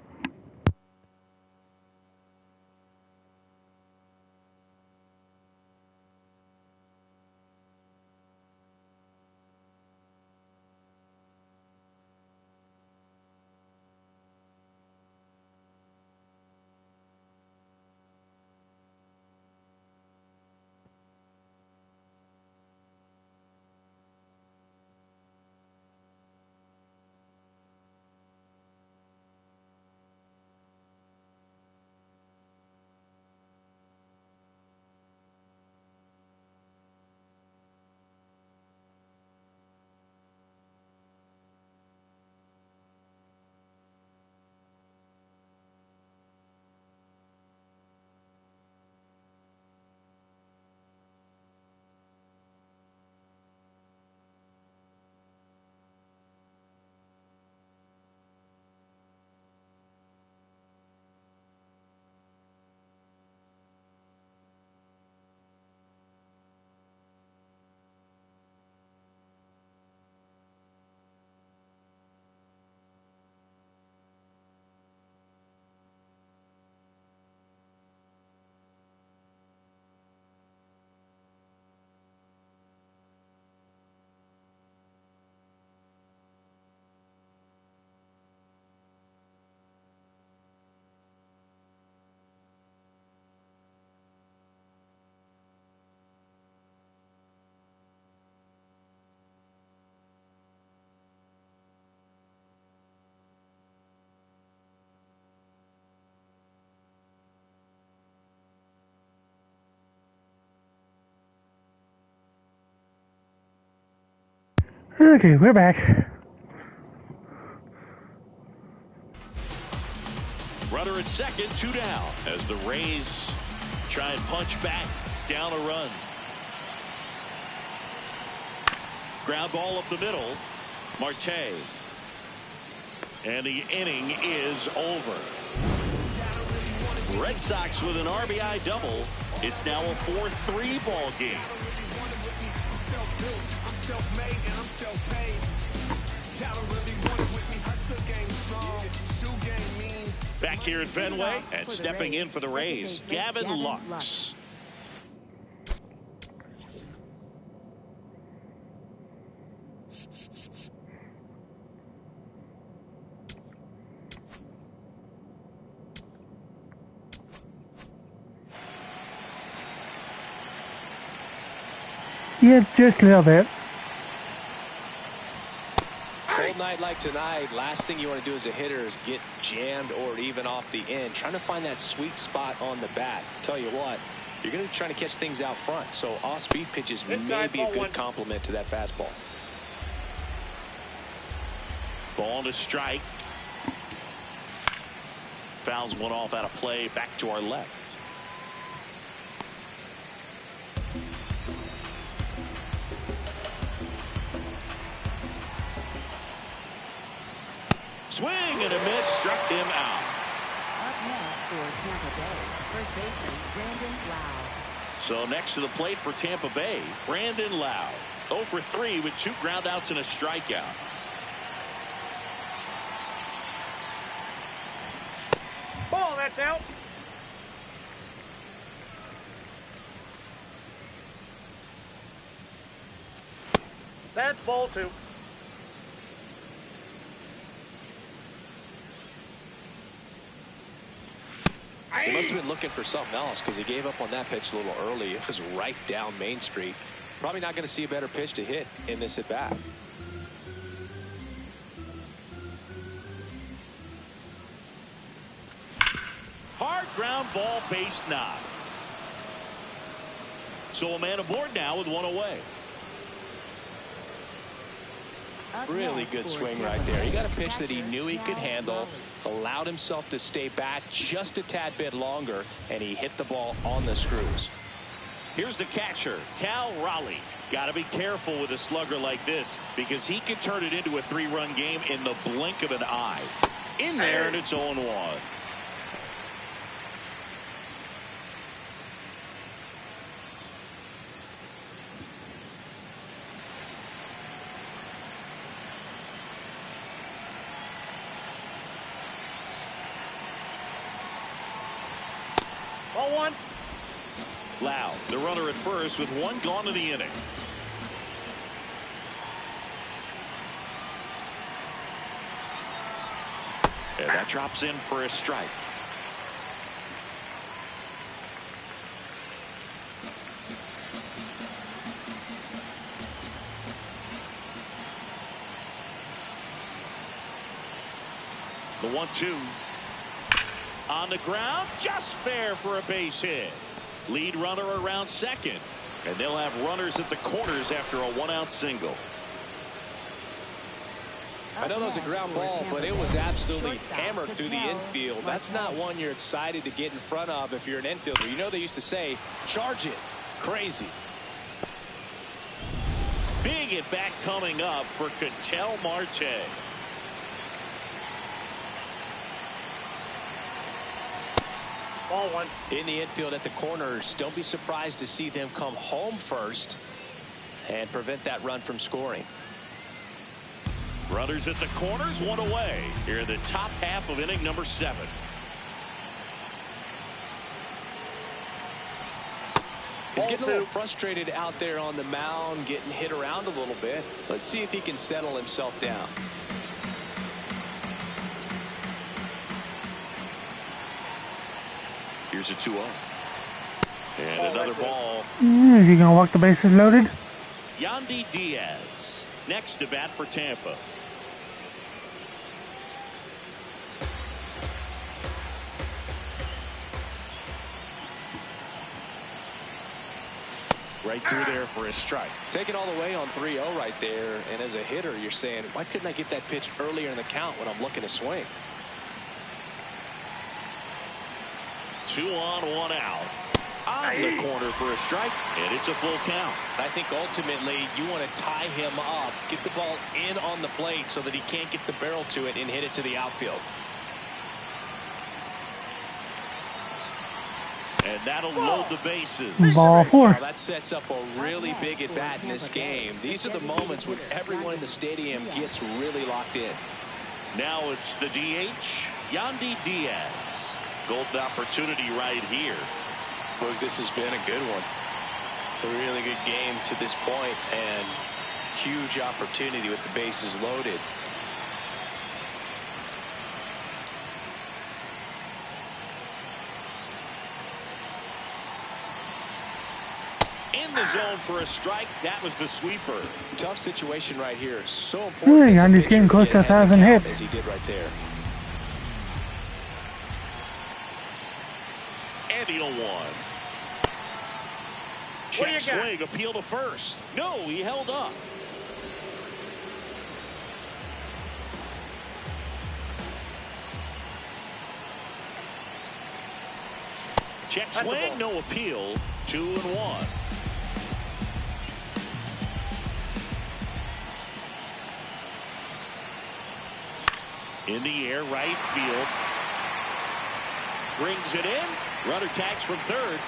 Okay, we're back. Runner at second, 2 down. As the Rays try and punch back down a run. Ground ball up the middle. Marte. And the inning is over. Red Sox with an RBI double. It's now a 4-3 ball game. Back here at Fenway and stepping in for the Rays, Gavin Lux. Yeah, just a little bit. Cold night like tonight, last thing you want to do as a hitter is get jammed or even off the end. Trying to find that sweet spot on the bat. Tell you what, you're going to be trying to catch things out front. So off-speed pitches may be a good complement to that fastball. Ball to strike. Fouls one off out of play. Back to our left. Swing and a miss, struck him out. Up next for Tampa Bay, first baseman Brandon Lau. So next to the plate for Tampa Bay, Brandon Lau. 0 for 3 with 2 groundouts and a strikeout. Ball, that's out. That's ball 2. He must have been looking for something else because he gave up on that pitch a little early. It was right down Main Street. Probably not going to see a better pitch to hit in this at bat. Hard ground ball, base knock. So a man aboard now with 1 away. Really good swing right there. He got a pitch that he knew he could handle, allowed himself to stay back just a tad bit longer, and he hit the ball on the screws. Here's the catcher, Cal Raleigh. Got to be careful with a slugger like this because he can turn it into a 3-run game in the blink of an eye. In there, and it's 0-1. Ball 1. Lau, the runner at first with 1 gone in the inning. And that drops in for a strike. The 1-2. On the ground, just fair for a base hit. Lead runner around second. And they'll have runners at the corners after a 1-out single. I know that was a ground ball, but it was absolutely hammered through the infield. That's not one you're excited to get in front of if you're an infielder. You know they used to say, charge it. Crazy. Big at bat coming up for Ketel Marte. Ball 1. In the infield at the corners, don't be surprised to see them come home first and prevent that run from scoring. Runners at the corners, 1 away. Here in the top half of inning number 7. He's getting a little frustrated out there on the mound, getting hit around a little bit. Let's see if he can settle himself down. Here's a 2-0. And another ball. Is he going to walk the bases loaded? Yandy Diaz next to bat for Tampa. Right through there for a strike. Taking all the way on 3-0 right there. And as a hitter, you're saying, why couldn't I get that pitch earlier in the count when I'm looking to swing? 2 on, 1 out. On the corner for a strike, and it's a full count. I think ultimately you want to tie him up, get the ball in on the plate so that he can't get the barrel to it and hit it to the outfield. And that'll load the bases. Ball 4. Now that sets up a really big at bat in this game. These are the moments when everyone in the stadium gets really locked in. Now it's the DH, Yandy Diaz. Golden opportunity right here. Look, this has been a good one. A really good game to this point, and huge opportunity with the bases loaded. In the zone for a strike. That was the sweeper. Tough situation right here. So important. Yandy's getting close to 1,000 hits. As he did right there. And he don't want. Check swing, appeal to first. No, he held up. Check swing, no appeal. 2-1. In the air, right field. Brings it in. Runner tags from third.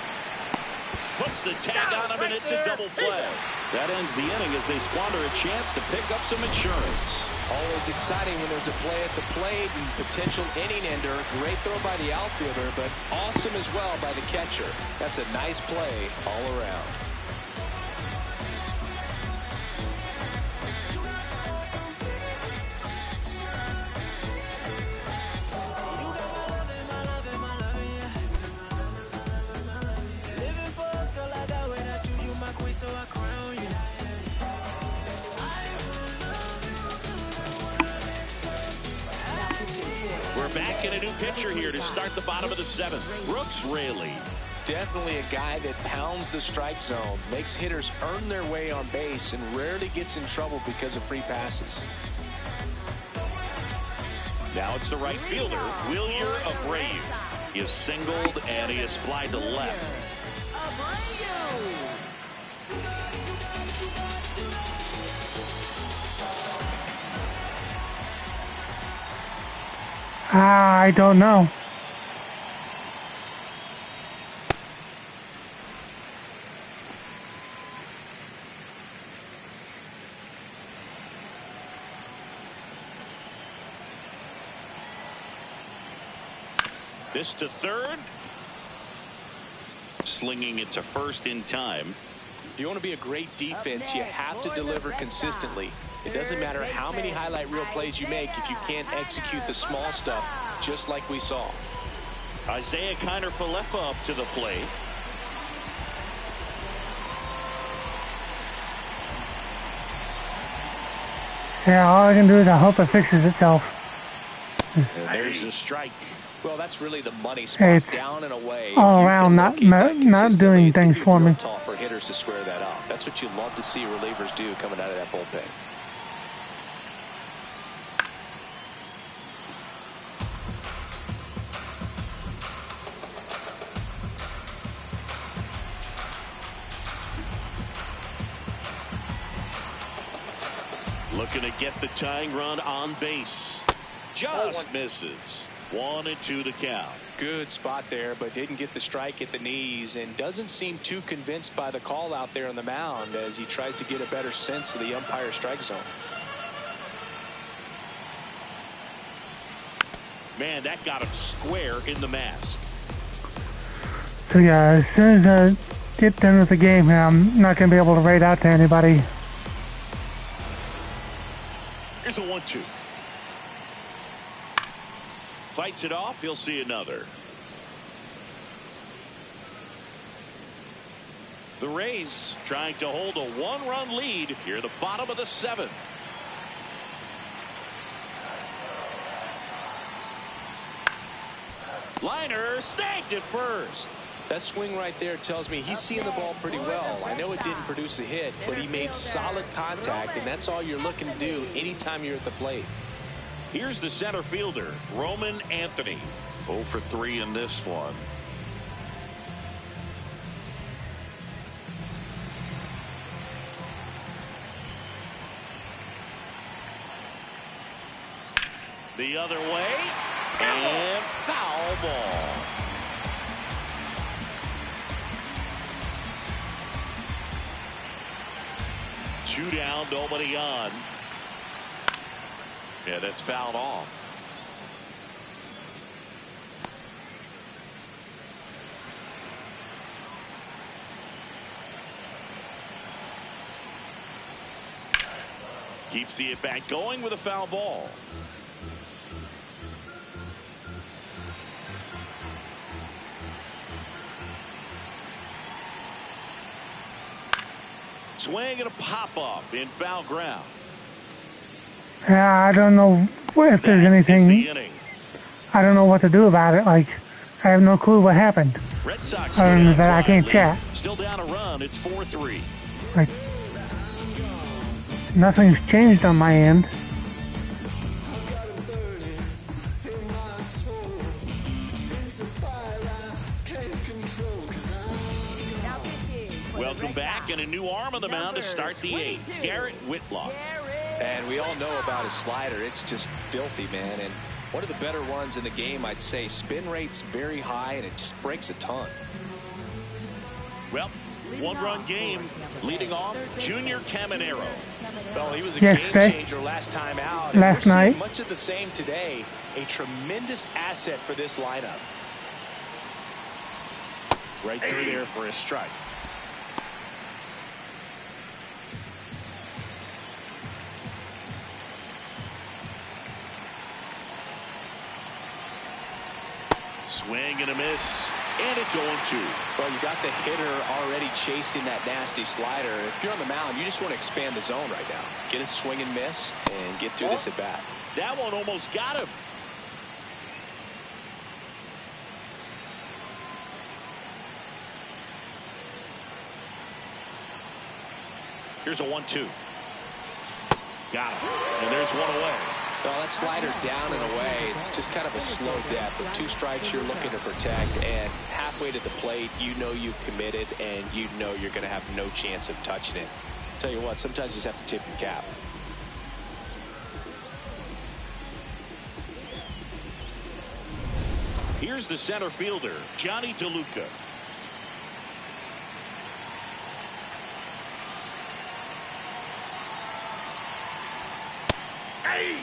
Puts the tag on him, and it's a double play. That ends the inning as they squander a chance to pick up some insurance. Always exciting when there's a play at the plate and potential inning ender. Great throw by the outfielder, but awesome as well by the catcher. That's a nice play all around. So I crown you. We're back in a new pitcher here to start the bottom of the 7th. Brooks Raley. Definitely a guy that pounds the strike zone, makes hitters earn their way on base, and rarely gets in trouble because of free passes. Now it's the right fielder, Wilyer Abreu. He is singled and he is flied to left. I don't know. This to third. Slinging it to first in time. If you want to be a great defense, you have to deliver consistently. It doesn't matter how many highlight reel plays you make if you can't execute the small stuff, just like we saw. Isaiah Kiner-Falefa up to the plate. Yeah, all I can do is I hope it fixes itself. And there's the strike. Well, that's really the money spot, down and away. All around not doing things for me. Tough for hitters to square that up. That's what you love to see relievers do coming out of that bullpen. Looking to get the tying run on base. Just misses. 1-2 to count. Good spot there, but didn't get the strike at the knees and doesn't seem too convinced by the call out there on the mound as he tries to get a better sense of the umpire strike zone. Man, that got him square in the mask. So yeah, as soon as I get done with the game here, I'm not going to be able to write out to anybody. Here's a 1-2. Fights it off. He'll see another. The Rays trying to hold a 1-run lead here at the bottom of the 7th. Liner snagged it first. That swing right there tells me he's seeing the ball pretty well. I know it didn't produce a hit, but he made solid contact, and that's all you're looking to do anytime you're at the plate. Here's the center fielder, Roman Anthony. 0 for 3 in this one. The other way. And foul ball. Two down, nobody on. Yeah, that's fouled off. Keeps the at-bat going with a foul ball. Swing and a pop-up in foul ground. Yeah, I don't know if there's anything. I don't know what to do about it. Like, I have no clue what happened. Red Sox Other than that, I can't chat. Still down a run. It's 4-3. Like, nothing's changed on my end. Welcome back, and a new arm on the mound to start the eighth. Garrett Whitlock. And we all know about his slider. It's just filthy, man. And one of the better ones in the game, I'd say. Spin rate's very high, and it just breaks a ton. Well, one-run game. Leading off, Junior Caminero. Well, he was a game changer last time out. Last night. Much of the same today. A tremendous asset for this lineup. Right through there for a strike. Swing and a miss, and it's 0-2. Well, you got the hitter already chasing that nasty slider. If you're on the mound, you just want to expand the zone right now. Get a swing and miss and get through this at bat. That one almost got him. Here's a 1-2. Got him. And there's one away. Well, that slider down and away, it's just kind of a slow death. With 2 strikes, you're looking to protect, and halfway to the plate, you know you've committed, and you know you're going to have no chance of touching it. Tell you what, sometimes you just have to tip your cap. Here's the center fielder, Johnny DeLuca. Hey!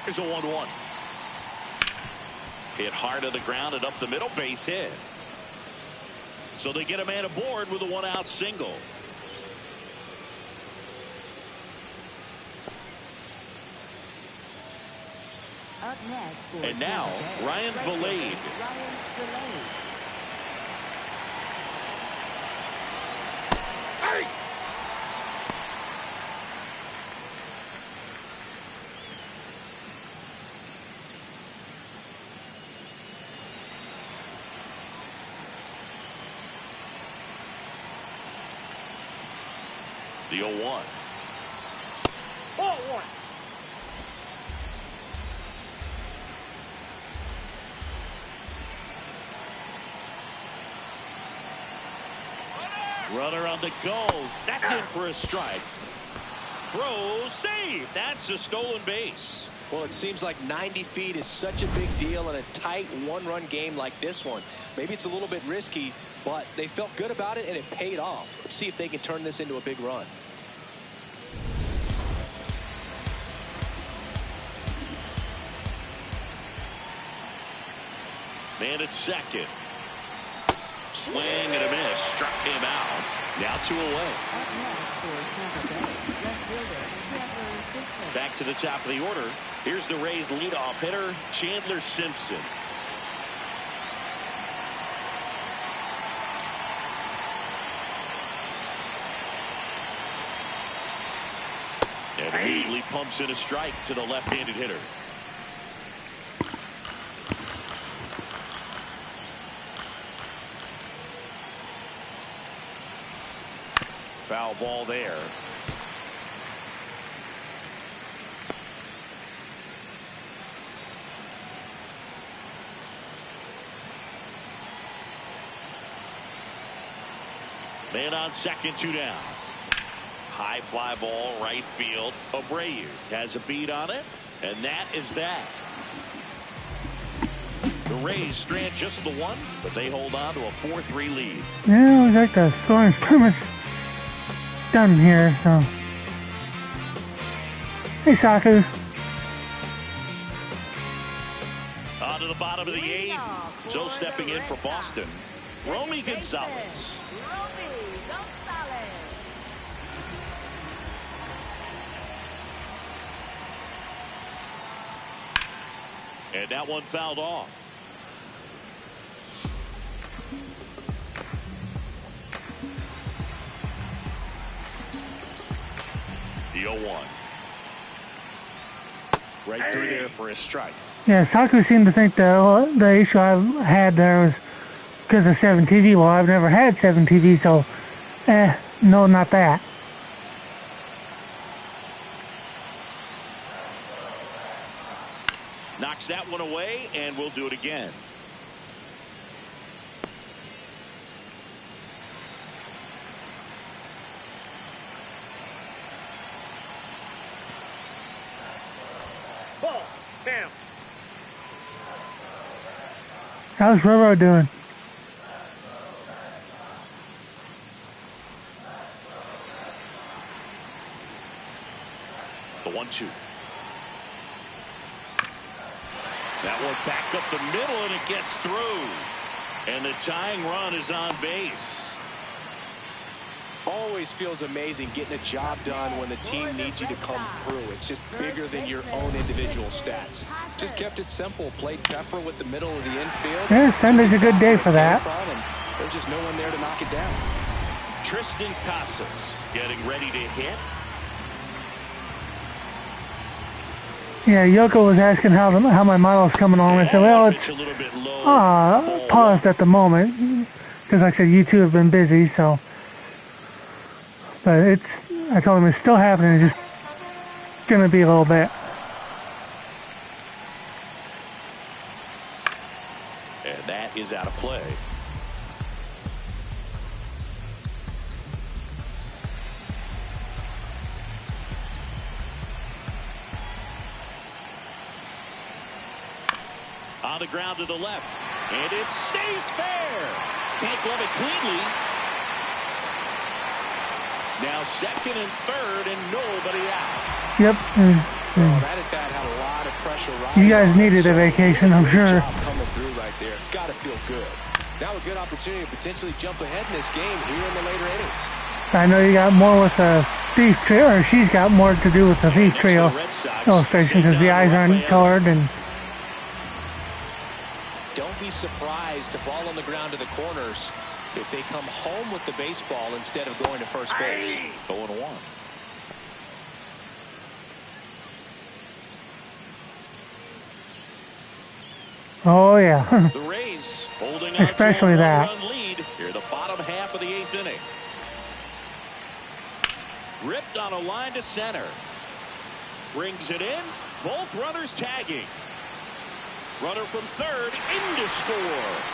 Here's a 1-1. Hit hard to the ground and up the middle, base hit. So they get a man aboard with a 1-out single. Up next, and now Ryan Valade. Hey! The 0-1. Ball one. Runner on the go. That's in for a strike. Throw, save. That's a stolen base. Well, it seems like 90 feet is such a big deal in a tight one-run game like this one. Maybe it's a little bit risky, but they felt good about it, and it paid off. Let's see if they can turn this into a big run. Man at second. Swing and a miss. Struck him out. Now 2 away. Back to the top of the order. Here's the Rays leadoff hitter, Chandler Simpson. And immediately pumps in a strike to the left-handed hitter. Foul ball there. Man on second, 2 down. High fly ball, right field. Abreu has a beat on it, and that is that. The Rays strand just the one, but they hold on to a 4-3 lead. Yeah, we got the scoring pretty much done here, so. Hey, Saku. On to the bottom of the 8th. So stepping in for Boston, Romy Gonzalez. And that one fouled off. The 0-1. Right through there for a strike. Yeah, Saku seemed to think the issue I had there was because of 7 TV. Well, I've never had 7 TV, so, no, not that. Knocks that one away, and we'll do it again. Ball. Bam. How's Roro doing? The 1-2. That one back up the middle, and it gets through. And the tying run is on base. Always feels amazing getting a job done when the team needs you to come through. It's just bigger than your own individual stats. Just kept it simple. Played pepper with the middle of the infield. Yeah, Sunday's a good day for that. There's just no one there to knock it down. Tristan Casas getting ready to hit. Yeah, Yoko was asking how my model's coming along. I said, well, it's paused at the moment because, like I said, you two have been busy. So, but I told him it's still happening. It's just gonna be a little bit. And that is out of play. On the ground to the left, and it stays fair. Can't glove it cleanly. Now second and third, and nobody out. Yep. That at bat had a lot of pressure. You guys needed a vacation, I'm sure. Coming through right there. It's got to feel good. Now a good opportunity to potentially jump ahead in this game here in the later innings. I know you got more with the Thief Trail, or she's got more to do with the Thief Trail illustration because the eyes aren't colored and. Don't be surprised to ball on the ground to the corners if they come home with the baseball instead of going to first base. 0-1. Oh yeah. The Rays holding on especially to a that. one-run lead here the bottom half of the 8th inning. Ripped on a line to center. Brings it in. Both runners tagging. Runner from third in to score,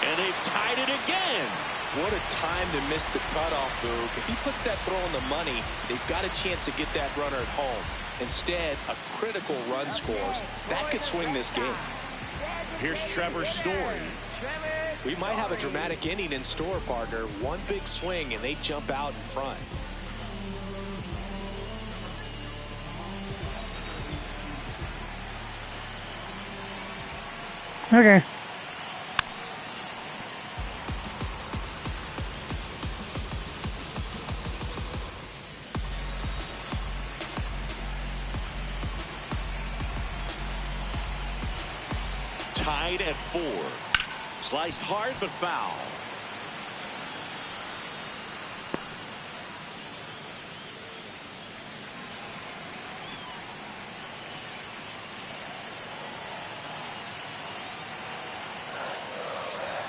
and they've tied it again. What a time to miss the cutoff, Boog. If he puts that throw on the money, they've got a chance to get that runner at home. Instead, a critical run scores. That could swing this game. Here's Trevor's Story. We might have a dramatic inning in store, partner. One big swing, and they jump out in front. Okay. Tied at 4. Sliced hard but foul.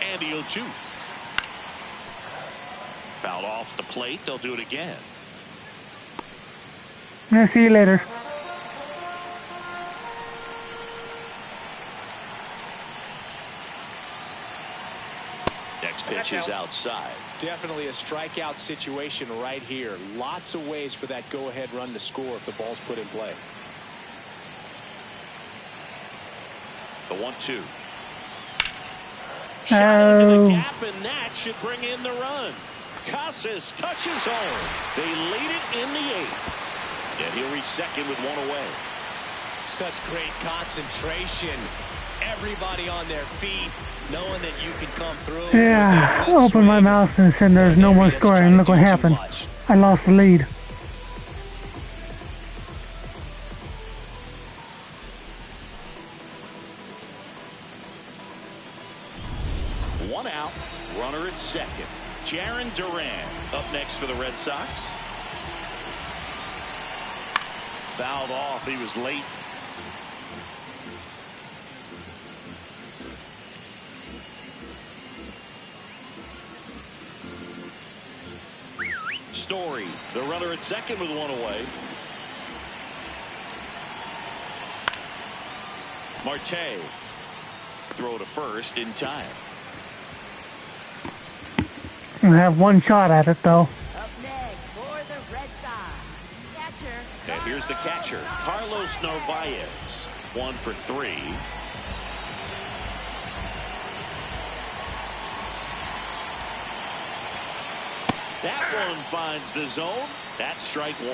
And he'll shoot. Fouled off the plate. They'll do it again. Yeah, see you later. Next pitch is outside. Definitely a strikeout situation right here. Lots of ways for that go-ahead run to score if the ball's put in play. The 1-2. Shot into the gap, and that should bring in the run. Casas touches home. They lead it in the 8th. And he'll reach second with one away. Such great concentration. Everybody on their feet, knowing that you can come through. Yeah, I opened my mouth and said there's no more scoring. Look what happened. I lost the lead. One out, runner at second. Jarren Duran up next for the Red Sox. Fouled off. He was late. Story, the runner at second with one away. Marte, throw to first in time. I have one shot at it though. Up next for the Red Sox, catcher. And here's the catcher, Carlos Narvaez. 1 for 3. That one finds the zone. That's strike 1.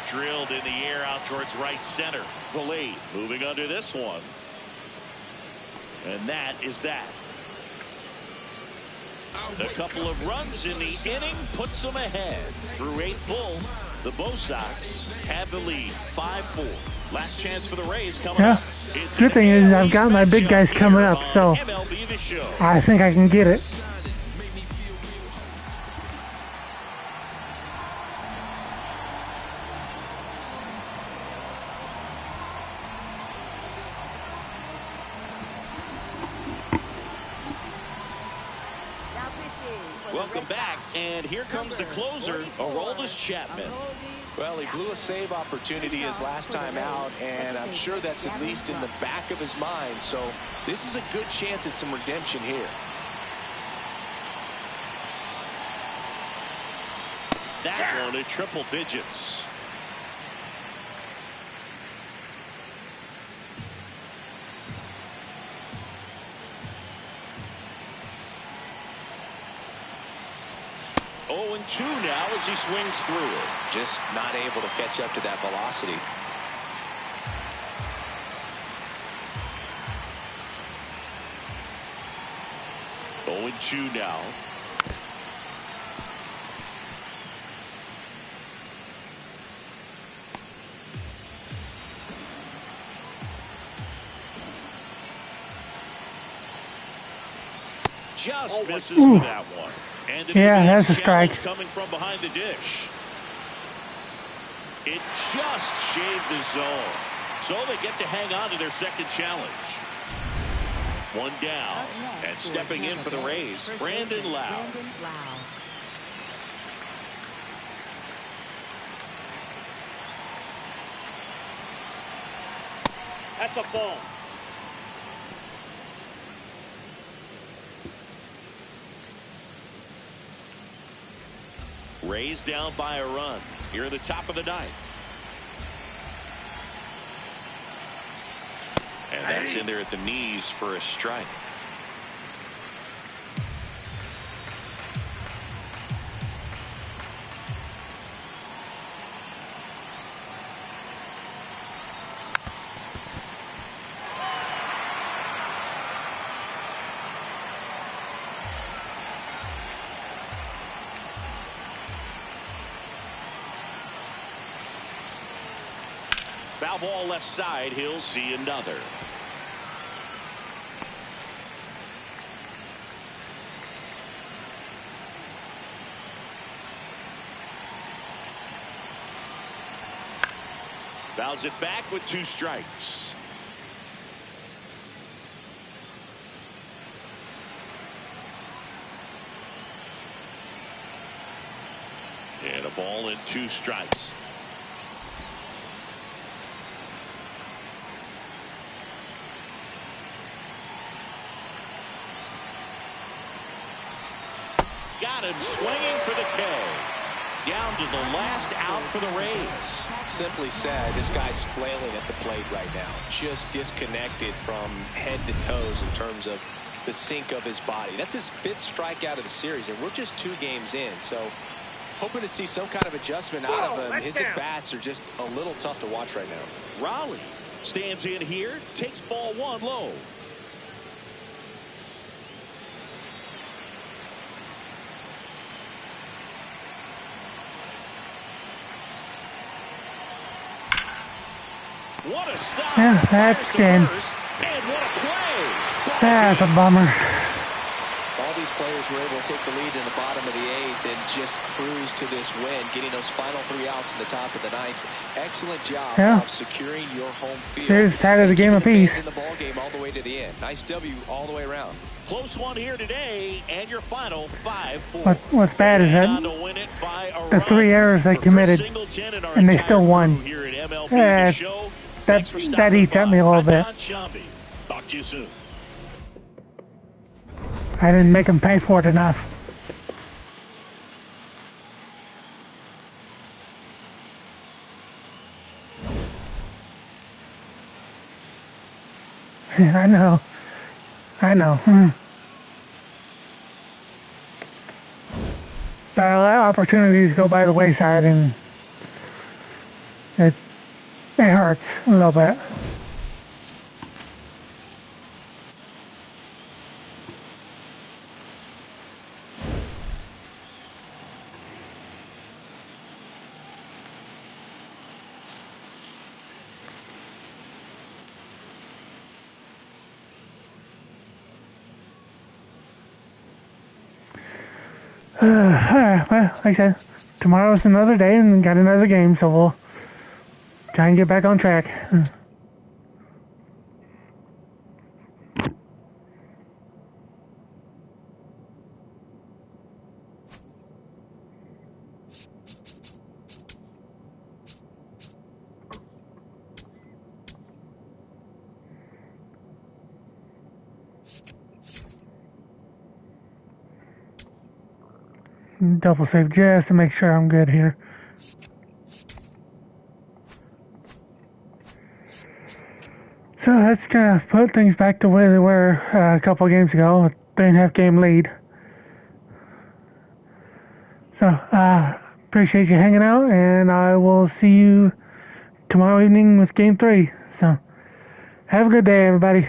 Drilled in the air out towards right center. The lead moving under this one. And that is that. A couple of runs in the inning puts them ahead. Through 8 full, the Bo Sox have the lead 5-4. Last chance for the Rays coming up. Good thing is I've got my big guys coming up, so I think I can get it. Welcome back, and here comes the closer, Aroldis Chapman. Well, he blew a save opportunity his last time out, and I'm sure that's at least in the back of his mind. So this is a good chance at some redemption here. That one at triple digits. Oh, and 2 now as he swings through it. Just not able to catch up to that velocity. Oh, and 2 now. Just misses with that one. And yeah, that's a strike. Coming from behind the dish. It just shaved the zone. So they get to hang on to their second challenge. 1 down. And stepping in for the Rays, Brandon Lau. That's a ball. Rays down by a run here at the top of the 9th. And that's in there at the knees for a strike. Foul ball left side. He'll see another. Fouls it back with 2 strikes. Ball and 2 strikes. Got him swinging for the K. Down to the last out for the Rays. Simply said, this guy's flailing at the plate right now. Just disconnected from head to toes in terms of the sink of his body. That's his 5th strikeout of the series, and we're just 2 games in. So hoping to see some kind of adjustment out of him. His at-bats are just a little tough to watch right now. Raleigh stands in here, takes ball 1 low. What a stop. Yeah, that's game. And what a play. That's a bummer. All these players were able to take the lead in the bottom of the 8th and just cruise to this win, getting those final 3 outs in the top of the 9th. Excellent job of securing your home field. Series tied of the game apiece. In the ball game all the way to the end. Nice W all the way around. Close one here today, and your final 5-4. What's bad is that the 3 errors they committed, and they still won. That eats at me a little bit. Talk to you soon. I didn't make them pay for it enough. I know. But a lot of opportunities go by the wayside, and it hurts a little bit. Well, like I said, tomorrow's another day and got another game, so we'll try and get back on track. Double save just to make sure I'm good here. So that's kind of put things back to where they were a couple of games ago, a 3.5 game lead. So appreciate you hanging out, and I will see you tomorrow evening with game 3. So have a good day, everybody.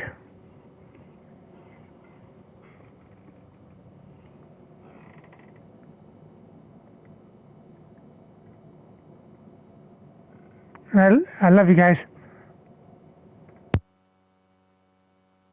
I love you guys.